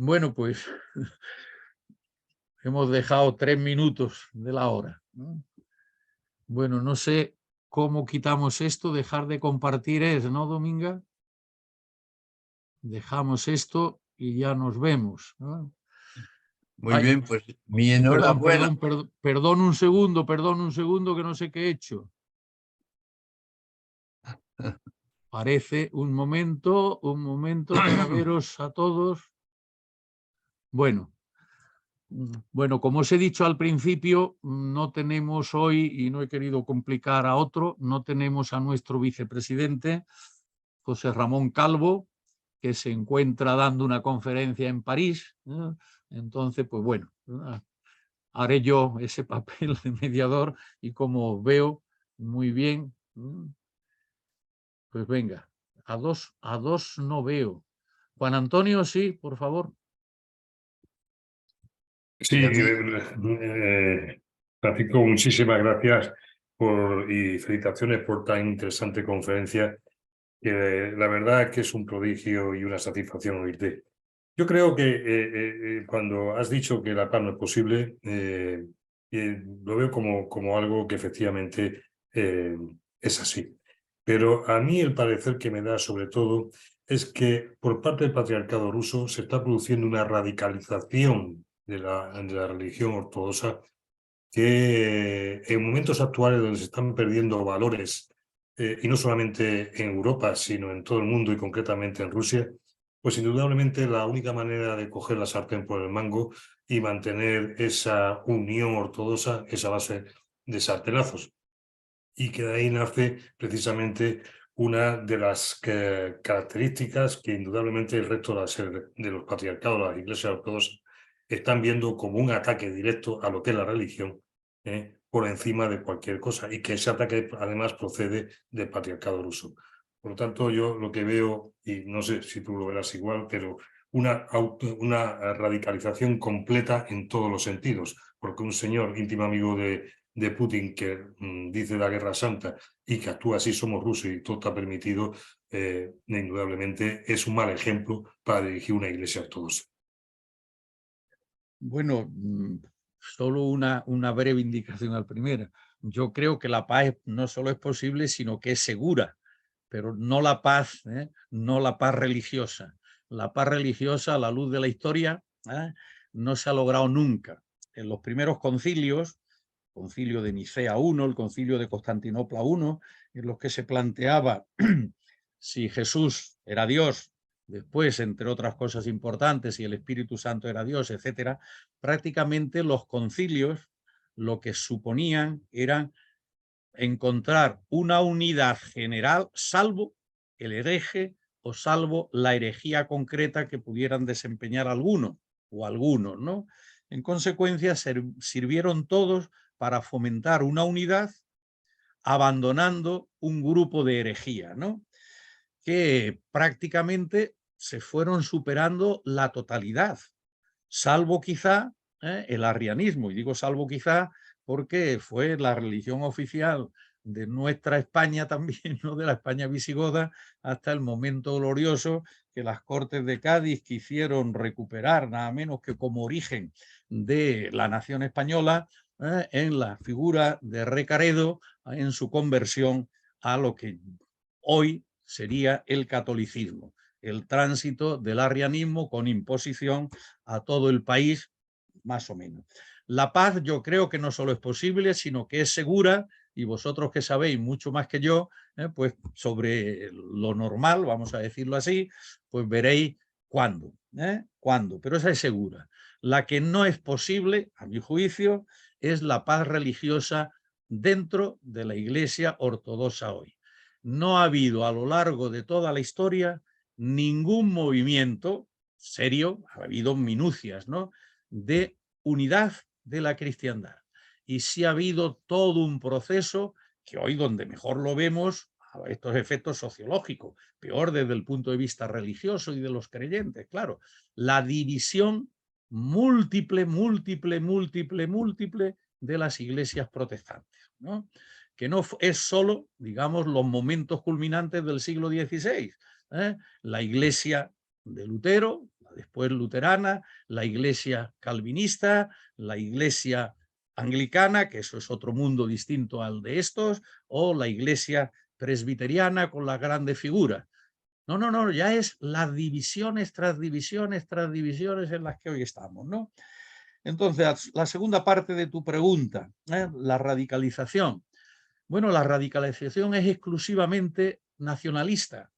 [SPEAKER 1] Bueno, pues hemos dejado 3 minutos de la hora, ¿no? Bueno, no sé cómo quitamos esto, dejar de compartir es, ¿no, Dominga? Dejamos esto y ya nos vemos, ¿no?
[SPEAKER 3] Muy bien, pues mi
[SPEAKER 1] Perdón,
[SPEAKER 3] enhorabuena.
[SPEAKER 1] perdón un segundo que no sé qué he hecho. Parece un momento para veros a todos. Bueno, como os he dicho al principio, no tenemos hoy, y no he querido complicar a otro, no tenemos a nuestro vicepresidente, José Ramón Calvo, que se encuentra dando una conferencia en París. Entonces, pues bueno, haré yo ese papel de mediador y como veo muy bien, pues venga, a dos no veo. Juan Antonio, sí, por favor.
[SPEAKER 4] Sí, Francisco, muchísimas gracias y felicitaciones por tan interesante conferencia, que la verdad es que es un prodigio y una satisfacción oírte. Yo creo que cuando has dicho que la paz no es posible, lo veo como algo que efectivamente es así. Pero a mí el parecer que me da sobre todo es que por parte del patriarcado ruso se está produciendo una radicalización de la religión ortodoxa que en momentos actuales donde se están perdiendo valores, y no solamente en Europa, sino en todo el mundo y concretamente en Rusia, pues indudablemente la única manera de coger la sartén por el mango y mantener esa unión ortodoxa es a base de sartenazos. y que de ahí nace precisamente una de las características que indudablemente el resto de los patriarcados, las iglesias ortodoxas, están viendo como un ataque directo a lo que es la religión, por encima de cualquier cosa, y que ese ataque además procede del patriarcado ruso. Por lo tanto, yo lo que veo, y no sé si tú lo verás igual, pero una radicalización completa en todos los sentidos, porque un señor íntimo amigo de Putin que dice la guerra santa y que actúa así, somos rusos y todo está permitido, indudablemente es un mal ejemplo para dirigir una iglesia ortodoxa.
[SPEAKER 1] Bueno, solo una breve indicación al primero. Yo creo que la paz no solo es posible, sino que es segura, pero no la paz, no la paz religiosa. La paz religiosa, a la luz de la historia, no se ha logrado nunca. En los primeros concilios, el concilio de Nicea I, el concilio de Constantinopla I, en los que se planteaba si Jesús era Dios, después, entre otras cosas importantes, si el Espíritu Santo era Dios, etcétera, prácticamente los concilios lo que suponían eran encontrar una unidad general, salvo el hereje o salvo la herejía concreta que pudieran desempeñar algunos o algunos, ¿no? En consecuencia, sirvieron todos para fomentar una unidad, abandonando un grupo de herejía, ¿no? Que prácticamente se fueron superando la totalidad, salvo quizá el arrianismo, y digo salvo quizá porque fue la religión oficial de nuestra España también, ¿no? De la España visigoda, hasta el momento glorioso que las Cortes de Cádiz quisieron recuperar, nada menos que como origen de la nación española, en la figura de Recaredo, en su conversión a lo que hoy sería el catolicismo, el tránsito del arrianismo con imposición a todo el país, más o menos. La paz yo creo que no solo es posible, sino que es segura, y vosotros que sabéis mucho más que yo, pues sobre lo normal, vamos a decirlo así, pues veréis cuándo, cuándo, pero esa es segura. La que no es posible, a mi juicio, es la paz religiosa dentro de la Iglesia ortodoxa hoy. No ha habido a lo largo de toda la historia ningún movimiento serio, ha habido minucias, ¿no?, de unidad de la cristiandad. Y sí ha habido todo un proceso que hoy donde mejor lo vemos, a estos efectos sociológicos, peor desde el punto de vista religioso y de los creyentes, claro, la división múltiple de las iglesias protestantes, ¿no? Que no es solo, digamos, los momentos culminantes del siglo XVI, la iglesia de Lutero, la después luterana, la iglesia calvinista, la iglesia anglicana, que eso es otro mundo distinto al de estos, o la iglesia presbiteriana con las grandes figuras. No, ya es las divisiones tras divisiones tras divisiones en las que hoy estamos, ¿no? Entonces, la segunda parte de tu pregunta, la radicalización. Bueno, la radicalización es exclusivamente nacionalista.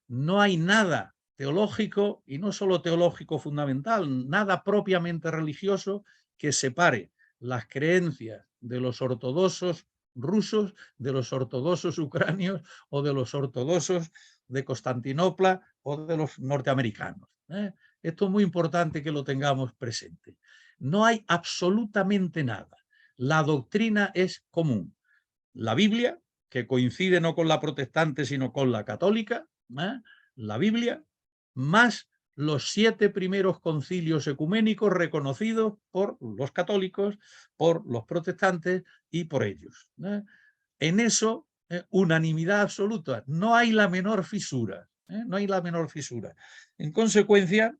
[SPEAKER 1] No hay nada teológico, y no solo teológico fundamental, nada propiamente religioso que separe las creencias de los ortodoxos rusos, de los ortodoxos ucranios o de los ortodoxos de Constantinopla o de los norteamericanos. Esto es muy importante que lo tengamos presente. No hay absolutamente nada. La doctrina es común. La Biblia, que coincide no con la protestante, sino con la católica, la Biblia, más los 7 primeros concilios ecuménicos reconocidos por los católicos, por los protestantes y por ellos. En eso, unanimidad absoluta. No hay la menor fisura. No hay la menor fisura. En consecuencia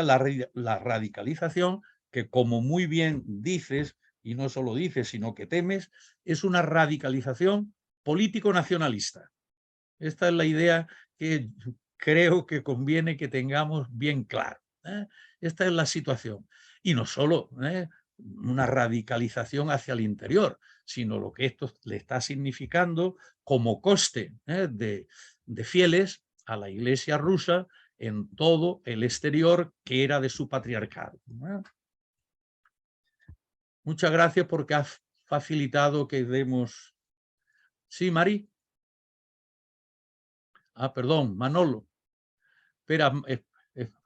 [SPEAKER 1] la radicalización, que como muy bien dices, y no solo dices, sino que temes, es una radicalización político-nacionalista. Esta es la idea que creo que conviene que tengamos bien claro. Esta es la situación. Y no solo una radicalización hacia el interior, sino lo que esto le está significando como coste de fieles a la Iglesia rusa en todo el exterior que era de su patriarcado. Muchas gracias porque has facilitado que demos Sí, Mari. Ah, perdón, Manolo. Espera,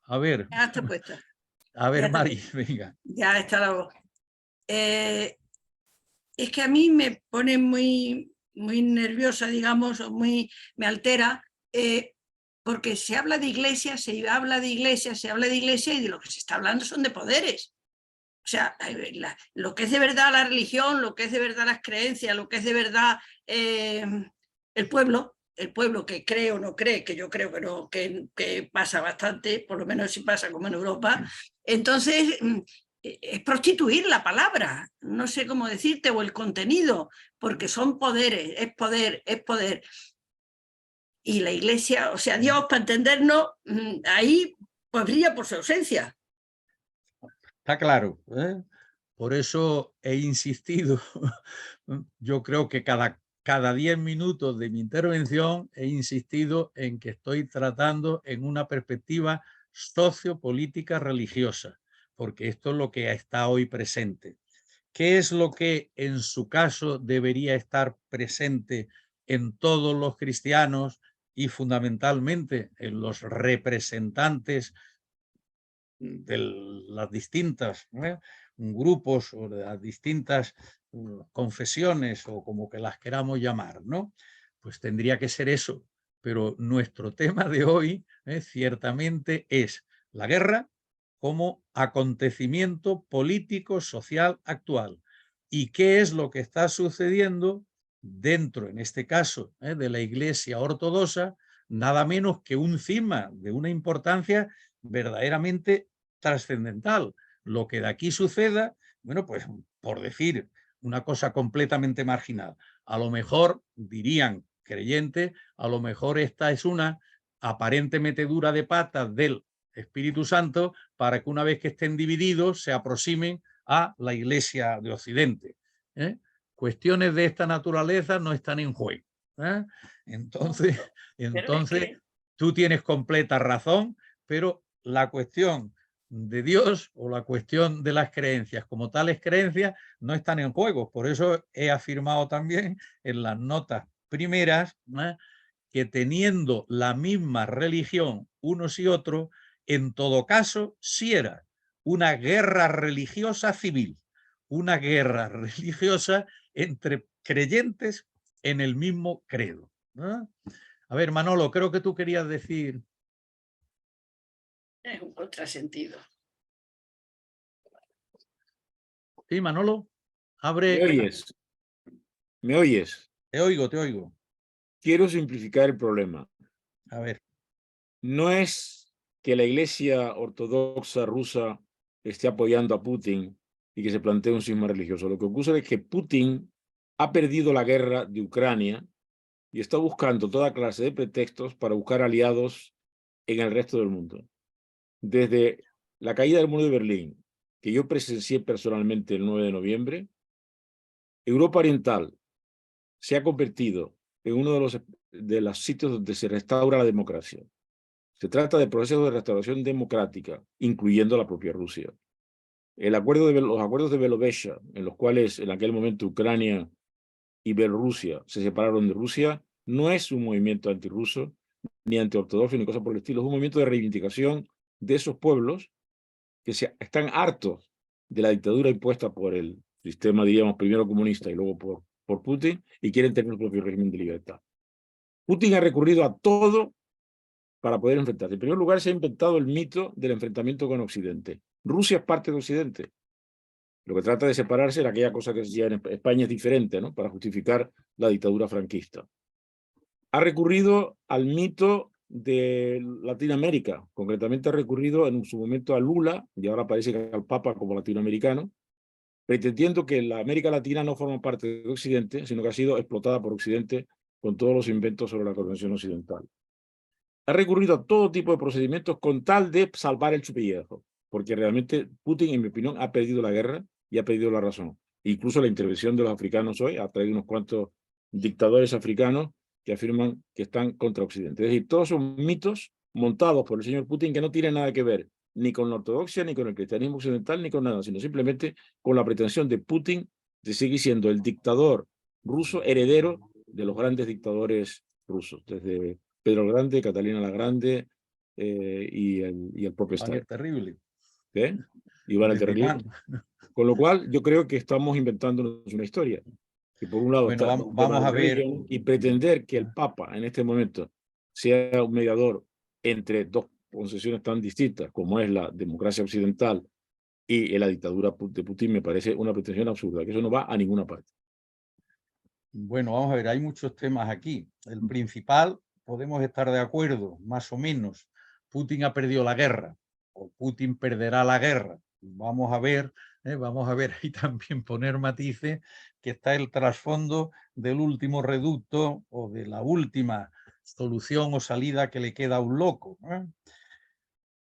[SPEAKER 1] a ver.
[SPEAKER 5] Ya está puesta.
[SPEAKER 1] A ver,
[SPEAKER 5] Ya está
[SPEAKER 1] Mari,
[SPEAKER 5] puesta.
[SPEAKER 1] venga.
[SPEAKER 5] Ya está la voz. Es que a mí me pone muy nerviosa, digamos, o me altera, porque se habla de iglesia, se habla de iglesia, se habla de iglesia, y de lo que se está hablando son de poderes. O sea, lo que es de verdad la religión, lo que es de verdad las creencias, lo que es de verdad el pueblo que cree o no cree, que yo creo que no, que pasa bastante, por lo menos si pasa como en Europa, entonces es prostituir la palabra, no sé cómo decirte, o el contenido, porque son poderes, es poder, es poder. Y la iglesia, o sea, Dios, para entendernos, ahí pues brilla por su ausencia.
[SPEAKER 1] Está claro, ¿eh? Por eso he insistido. Yo creo que cada 10 minutos de mi intervención he insistido en que estoy tratando en una perspectiva sociopolítica religiosa, porque esto es lo que está hoy presente. ¿Qué es lo que en su caso debería estar presente en todos los cristianos y fundamentalmente en los representantes de las distintas grupos o de las distintas confesiones o como que las queramos llamar, ¿no? Pues tendría que ser eso. Pero nuestro tema de hoy ciertamente es la guerra como acontecimiento político social actual. ¿Y qué es lo que está sucediendo dentro, en este caso, de la Iglesia ortodoxa? Nada menos que un cima de una importancia verdaderamente trascendental. Lo que de aquí suceda, bueno, pues por decir una cosa completamente marginal, a lo mejor dirían creyentes, a lo mejor esta es una aparente metedura de patas del Espíritu Santo para que una vez que estén divididos se aproximen a la Iglesia de Occidente. Cuestiones de esta naturaleza no están en juego. Entonces, tú tienes completa razón, pero la cuestión de Dios o la cuestión de las creencias como tales creencias no están en juego. Por eso he afirmado también en las notas primeras que teniendo la misma religión unos y otros, en todo caso, sí era una guerra religiosa civil, una guerra religiosa entre creyentes en el mismo credo. A ver, Manolo, creo que tú querías decir...
[SPEAKER 5] Es un contrasentido.
[SPEAKER 1] Sí, Manolo, abre...
[SPEAKER 6] ¿Me oyes? ¿Me oyes?
[SPEAKER 1] Te oigo, te oigo.
[SPEAKER 6] Quiero simplificar el problema.
[SPEAKER 1] A ver.
[SPEAKER 6] No es que la Iglesia Ortodoxa rusa esté apoyando a Putin y que se plantee un cisma religioso. Lo que ocurre es que Putin ha perdido la guerra de Ucrania y está buscando toda clase de pretextos para buscar aliados en el resto del mundo. Desde la caída del muro de Berlín, que yo presencié personalmente el 9 de noviembre, Europa Oriental se ha convertido en uno de los sitios donde se restaura la democracia. Se trata de procesos de restauración democrática, incluyendo la propia Rusia. Los acuerdos de Belovecha, en los cuales en aquel momento Ucrania y Bielorrusia se separaron de Rusia, no es un movimiento antirruso, ni antiortodoxo, ni cosa por el estilo. Es un movimiento de reivindicación de esos pueblos que están hartos de la dictadura impuesta por el sistema, diríamos, primero comunista y luego por Putin, y quieren tener su propio régimen de libertad. Putin ha recurrido a todo para poder enfrentarse. En primer lugar, se ha inventado el mito del enfrentamiento con Occidente. Rusia es parte de Occidente. Lo que trata de separarse era aquella cosa que decía en España es diferente, ¿no? Para justificar la dictadura franquista. Ha recurrido al mito de Latinoamérica. Concretamente ha recurrido en su momento a Lula, y ahora parece que al Papa como latinoamericano, pretendiendo que la América Latina no forma parte de Occidente, sino que ha sido explotada por Occidente con todos los inventos sobre la Convención Occidental. Ha recurrido a todo tipo de procedimientos con tal de salvar el pellejo, porque realmente Putin, en mi opinión, ha perdido la guerra y ha perdido la razón. Incluso la intervención de los africanos hoy ha traído unos cuantos dictadores africanos que afirman que están contra Occidente. Es decir, todos son mitos montados por el señor Putin que no tienen nada que ver ni con la ortodoxia, ni con el cristianismo occidental, ni con nada, sino simplemente con la pretensión de Putin de seguir siendo el dictador ruso heredero de los grandes dictadores rusos, desde Pedro el Grande, Catalina la Grande y el propio
[SPEAKER 1] Iván
[SPEAKER 6] Stalin.
[SPEAKER 1] el Terrible.
[SPEAKER 6] ¿Eh? Iván el
[SPEAKER 1] Desde
[SPEAKER 6] Terrible.
[SPEAKER 1] Iván.
[SPEAKER 6] Con lo cual, yo creo que estamos inventándonos una historia. Que por un lado
[SPEAKER 1] Bueno,
[SPEAKER 6] está
[SPEAKER 1] vamos a ver.
[SPEAKER 6] y pretender que el Papa en este momento sea un mediador entre dos concepciones tan distintas como es la democracia occidental y la dictadura de Putin me parece una pretensión absurda, que eso no va a ninguna parte.
[SPEAKER 1] Bueno, vamos a ver, hay muchos temas aquí. El principal, podemos estar de acuerdo, más o menos. Putin ha perdido la guerra o Putin perderá la guerra. Vamos a ver ahí también poner matices, que está el trasfondo del último reducto o de la última solución o salida que le queda a un loco.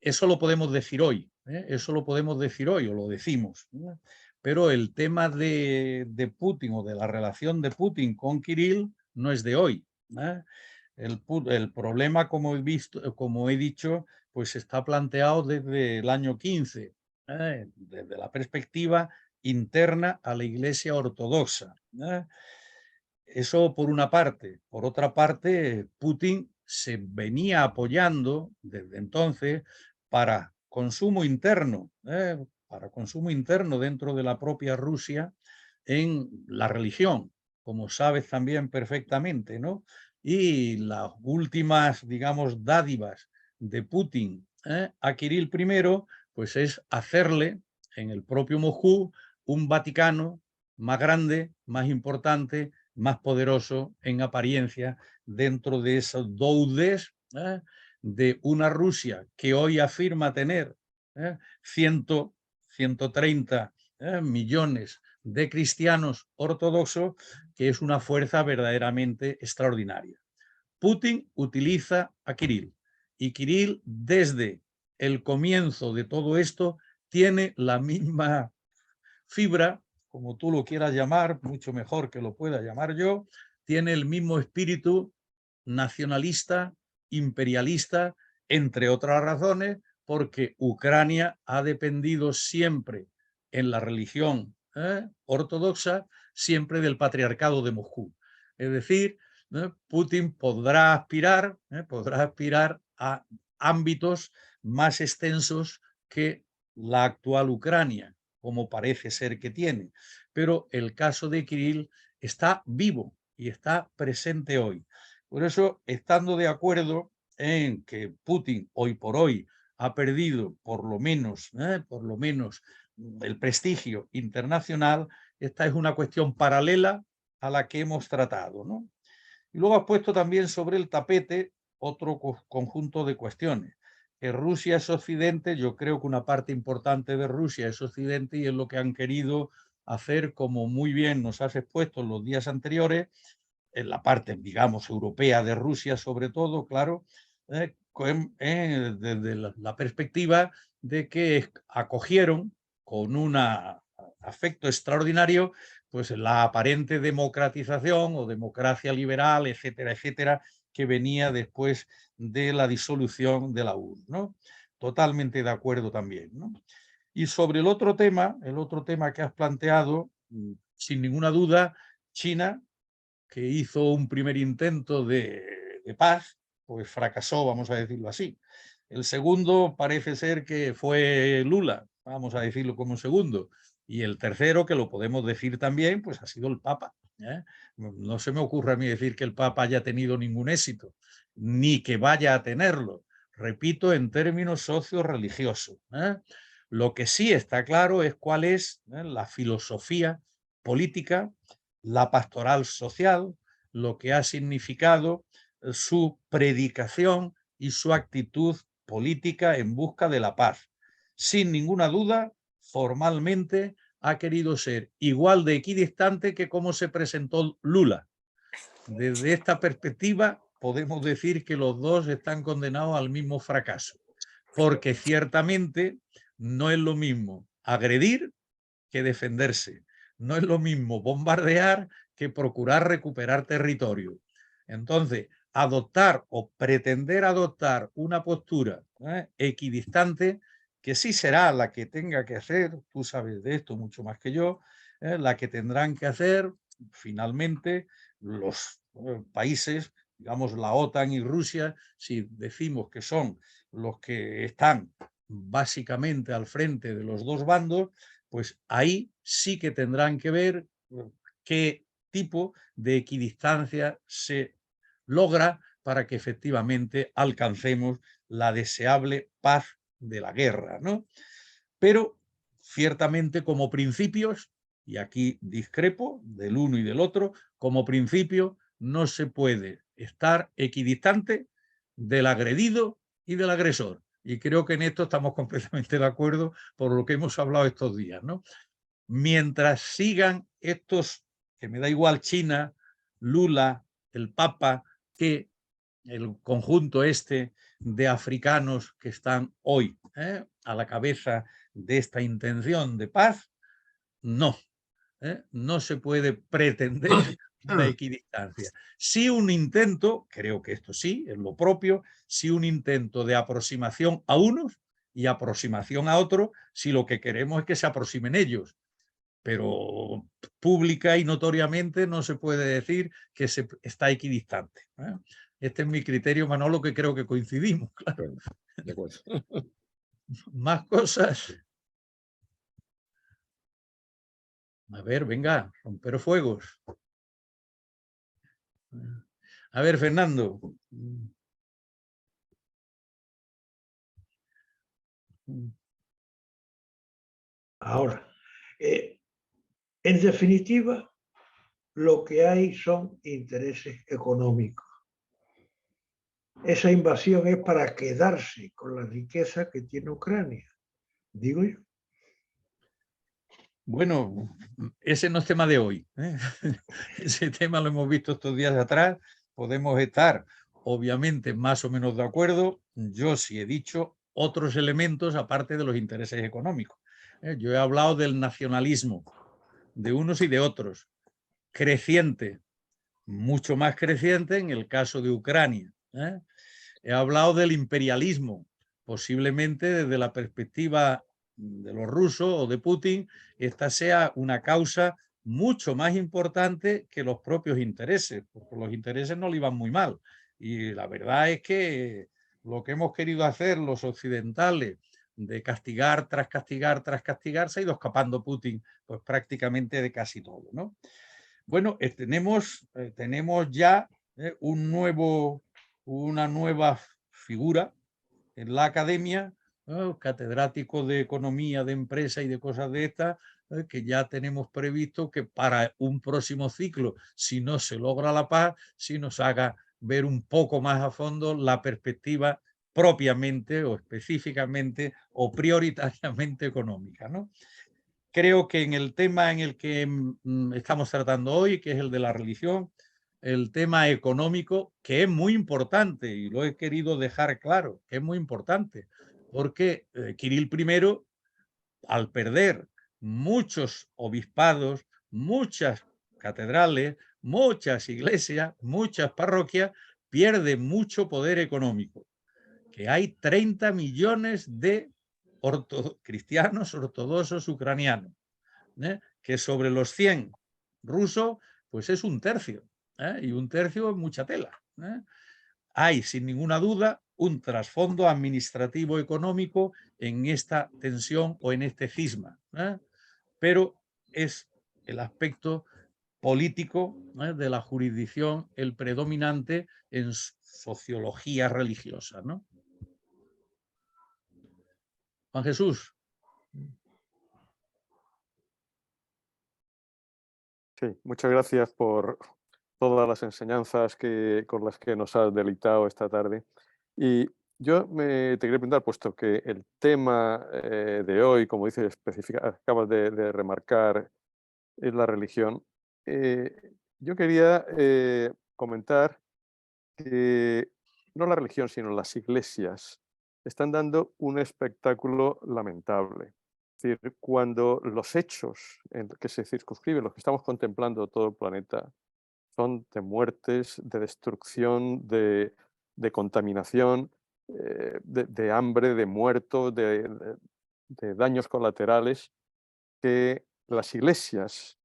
[SPEAKER 1] Eso lo podemos decir hoy, eso lo podemos decir hoy o lo decimos. Pero el tema de Putin o de la relación de Putin con Kirill no es de hoy. El problema, como he dicho, pues está planteado desde el año 15, desde la perspectiva interna a la Iglesia Ortodoxa. Eso por una parte. Por otra parte, Putin se venía apoyando desde entonces para consumo interno dentro de la propia Rusia en la religión, como sabes también perfectamente, ¿no? Y las últimas, digamos, dádivas de Putin a Kirill I, pues es hacerle en el propio Moscú un Vaticano más grande, más importante, más poderoso en apariencia dentro de esos doudes de una Rusia que hoy afirma tener 130 millones de cristianos ortodoxos, que es una fuerza verdaderamente extraordinaria. Putin utiliza a Kirill y Kirill desde el comienzo de todo esto tiene la misma fibra, como tú lo quieras llamar, mucho mejor que lo pueda llamar yo, tiene el mismo espíritu nacionalista, imperialista, entre otras razones, porque Ucrania ha dependido siempre en la religión ortodoxa, siempre del patriarcado de Moscú. Es decir, Putin podrá aspirar a ámbitos más extensos que la actual Ucrania, como parece ser que tiene. Pero el caso de Kirill está vivo y está presente hoy. Por eso, estando de acuerdo en que Putin hoy por hoy ha perdido por lo menos el prestigio internacional, esta es una cuestión paralela a la que hemos tratado, ¿no? Y luego has puesto también sobre el tapete otro conjunto de cuestiones. Que Rusia es Occidente, yo creo que una parte importante de Rusia es Occidente y es lo que han querido hacer, como muy bien nos has expuesto en los días anteriores, en la parte, digamos, europea de Rusia sobre todo, claro, desde la perspectiva de que acogieron con un afecto extraordinario pues la aparente democratización o democracia liberal, etcétera, etcétera, que venía después de la disolución de la URSS, ¿no? Totalmente de acuerdo también, ¿no? Y sobre el otro tema que has planteado, sin ninguna duda, China, que hizo un primer intento de paz, pues fracasó, vamos a decirlo así. El segundo parece ser que fue Lula, vamos a decirlo como segundo. Y el tercero, que lo podemos decir también, pues ha sido el Papa. No se me ocurre a mí decir que el Papa haya tenido ningún éxito, ni que vaya a tenerlo. Repito, en términos socio-religiosos. Lo que sí está claro es cuál es la filosofía política, la pastoral social, lo que ha significado su predicación y su actitud política en busca de la paz. Sin ninguna duda, formalmente ha querido ser igual de equidistante que como se presentó Lula. Desde esta perspectiva, podemos decir que los dos están condenados al mismo fracaso, porque ciertamente no es lo mismo agredir que defenderse. No es lo mismo bombardear que procurar recuperar territorio. Entonces, adoptar o pretender adoptar una postura equidistante, que sí será la que tenga que hacer, tú sabes de esto mucho más que yo, la que tendrán que hacer finalmente los países, digamos la OTAN y Rusia, si decimos que son los que están básicamente al frente de los dos bandos, pues ahí sí que tendrán que ver qué tipo de equidistancia se logra para que efectivamente alcancemos la deseable paz de la guerra, ¿no? Pero ciertamente como principios, y aquí discrepo del uno y del otro, como principio no se puede estar equidistante del agredido y del agresor. Y creo que en esto estamos completamente de acuerdo por lo que hemos hablado estos días, ¿no? Mientras sigan estos, que me da igual China, Lula, el Papa, que el conjunto este de africanos que están hoy a la cabeza de esta intención de paz, no, no se puede pretender una equidistancia. Sí un intento, creo que esto sí, es lo propio, sí un intento de aproximación a unos y aproximación a otros, si lo que queremos es que se aproximen ellos. Pero pública y notoriamente no se puede decir que se está equidistante. Este es mi criterio, Manolo, que creo que coincidimos. Claro.
[SPEAKER 6] De acuerdo.
[SPEAKER 1] Más cosas. A ver, venga, romper fuegos. A ver, Fernando.
[SPEAKER 2] Ahora, en definitiva, lo que hay son intereses económicos. Esa invasión es para quedarse con la riqueza que tiene Ucrania, digo yo.
[SPEAKER 1] Bueno, ese no es tema de hoy. Ese tema lo hemos visto estos días atrás. Podemos estar, obviamente, más o menos de acuerdo. Yo sí he dicho otros elementos aparte de los intereses económicos. Yo he hablado del nacionalismo de unos y de otros, creciente, mucho más creciente en el caso de Ucrania. He hablado del imperialismo, posiblemente desde la perspectiva de los rusos o de Putin, esta sea una causa mucho más importante que los propios intereses, porque los intereses no le iban muy mal. Y la verdad es que lo que hemos querido hacer los occidentales de castigar tras castigar tras castigar, se ha ido escapando Putin pues prácticamente de casi todo, ¿no? Bueno, tenemos ya una nueva figura en la academia, catedrático de economía, de empresa y de cosas de estas, que ya tenemos previsto que para un próximo ciclo, si no se logra la paz, si nos haga ver un poco más a fondo la perspectiva propiamente o específicamente o prioritariamente económica, ¿no? Creo que en el tema en el que estamos tratando hoy, que es el de la religión, el tema económico, que es muy importante y lo he querido dejar claro, que es muy importante, porque Kirill I, al perder muchos obispados, muchas catedrales, muchas iglesias, muchas parroquias, pierde mucho poder económico, que hay 30 millones de cristianos ortodoxos ucranianos, que sobre los 100 rusos, pues es un tercio, y un tercio es mucha tela. Hay, sin ninguna duda, un trasfondo administrativo económico en esta tensión o en este cisma, pero es el aspecto político de la jurisdicción el predominante en sociología religiosa, ¿no? Juan Jesús.
[SPEAKER 7] Sí, muchas gracias por todas las enseñanzas con las que nos has deleitado esta tarde. Y yo te quería preguntar, puesto que el tema de hoy, como dices, acabas de remarcar, es la religión, yo quería comentar que no la religión, sino las iglesias están dando un espectáculo lamentable. Es decir, cuando los hechos en que se circunscriben, los que estamos contemplando todo el planeta, son de muertes, de destrucción, de contaminación, de hambre, de muertos, de daños colaterales, que las iglesias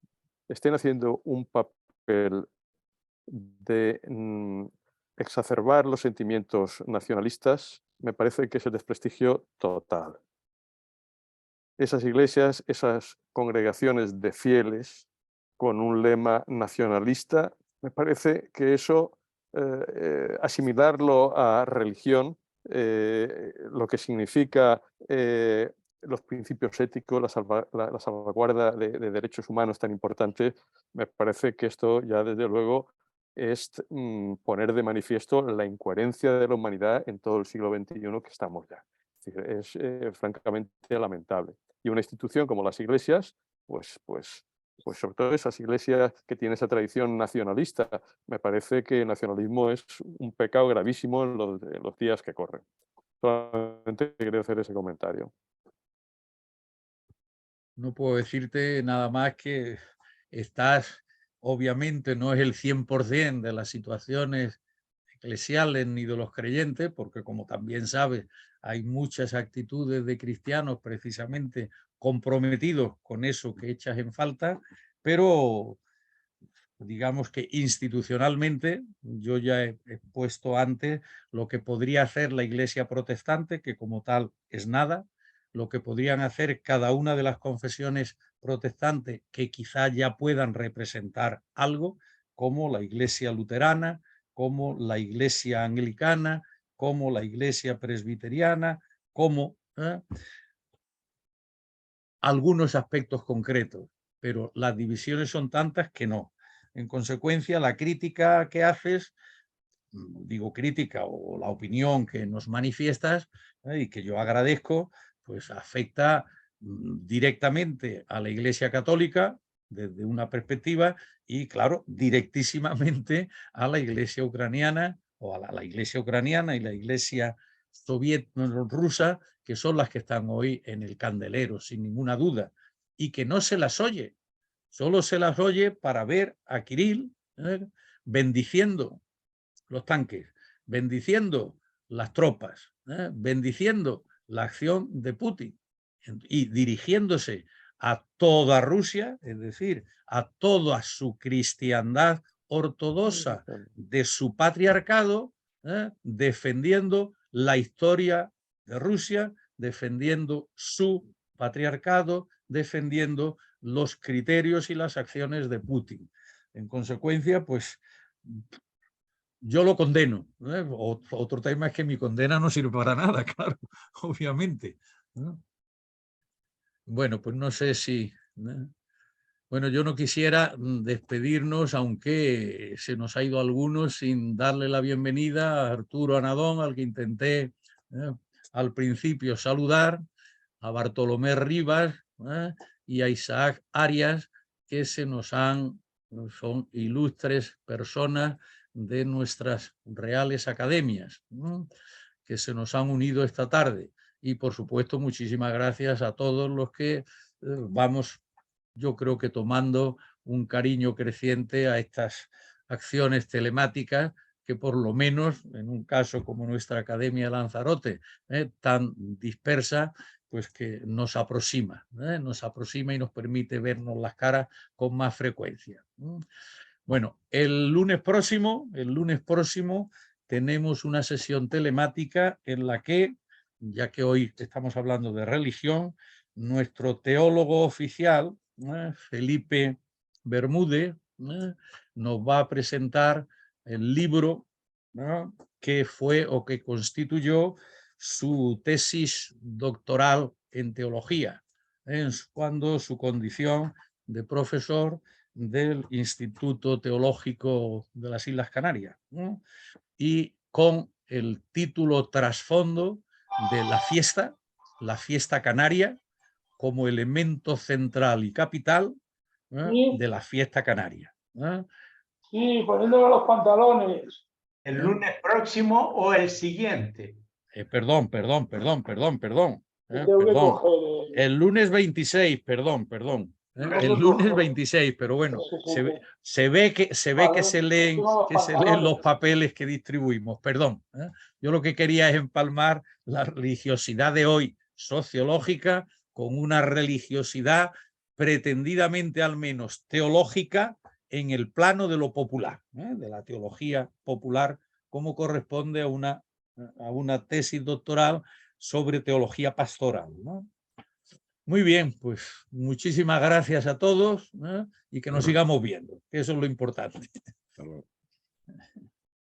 [SPEAKER 7] estén haciendo un papel de exacerbar los sentimientos nacionalistas, me parece que es el desprestigio total. Esas iglesias, esas congregaciones de fieles con un lema nacionalista, me parece que eso, asimilarlo a religión, lo que significa los principios éticos, la salvaguarda de derechos humanos tan importante, me parece que esto ya desde luego es poner de manifiesto la incoherencia de la humanidad en todo el siglo XXI que estamos ya. Es francamente lamentable. Y una institución como las iglesias, pues sobre todo esas iglesias que tienen esa tradición nacionalista, me parece que el nacionalismo es un pecado gravísimo en los días que corren. Solamente quería hacer ese comentario.
[SPEAKER 1] No puedo decirte nada más que obviamente no es el 100% de las situaciones eclesiales ni de los creyentes, porque como también sabes, hay muchas actitudes de cristianos precisamente comprometidos con eso que echas en falta, pero digamos que institucionalmente yo ya he puesto antes lo que podría hacer la Iglesia protestante, que como tal es nada, lo que podrían hacer cada una de las confesiones protestantes que quizá ya puedan representar algo, como la Iglesia luterana, como la Iglesia anglicana, como la Iglesia presbiteriana, como algunos aspectos concretos, pero las divisiones son tantas que no. En consecuencia, la crítica que haces, digo crítica o la opinión que nos manifiestas y que yo agradezco, pues afecta directamente a la Iglesia Católica desde una perspectiva y, claro, directísimamente a la Iglesia ucraniana o a la Iglesia ucraniana y la Iglesia rusa, que son las que están hoy en el candelero, sin ninguna duda, y que no se las oye. Solo se las oye para ver a Kirill bendiciendo los tanques, bendiciendo las tropas, bendiciendo la acción de Putin y dirigiéndose a toda Rusia, es decir, a toda su cristiandad ortodoxa de su patriarcado, defendiendo la historia de Rusia, defendiendo su patriarcado, defendiendo los criterios y las acciones de Putin. En consecuencia, pues yo lo condeno. Otro tema es que mi condena no sirve para nada, claro, obviamente. Bueno, pues no sé si... Bueno, yo no quisiera despedirnos, aunque se nos ha ido algunos sin darle la bienvenida a Arturo Anadón, al que intenté al principio saludar, a Bartolomé Rivas y a Isaac Arias, que son ilustres personas de nuestras reales academias, que se nos han unido esta tarde. Y, por supuesto, muchísimas gracias a todos los que vamos, yo creo que tomando un cariño creciente a estas acciones telemáticas que por lo menos en un caso como nuestra Academia Lanzarote, tan dispersa, pues que nos aproxima y nos permite vernos las caras con más frecuencia. Bueno, el lunes próximo tenemos una sesión telemática en la que, ya que hoy estamos hablando de religión, nuestro teólogo oficial, Felipe Bermúdez, nos va a presentar el libro que fue o que constituyó su tesis doctoral en teología, cuando su condición de profesor del Instituto Teológico de las Islas Canarias, y con el título trasfondo de la fiesta canaria, como elemento central y capital de la fiesta canaria.
[SPEAKER 8] Sí, poniéndole los pantalones.
[SPEAKER 9] ¿El lunes próximo o el siguiente?
[SPEAKER 1] Perdón. El lunes 26, perdón. El lunes 26, pero bueno, se ve que se leen los papeles que distribuimos, perdón. Yo lo que quería es empalmar la religiosidad de hoy sociológica con una religiosidad pretendidamente al menos teológica en el plano de lo popular, de la teología popular, como corresponde a una tesis doctoral sobre teología pastoral, ¿no? Muy bien, pues muchísimas gracias a todos, y que nos sigamos viendo, que eso es lo importante.
[SPEAKER 6] Hasta luego.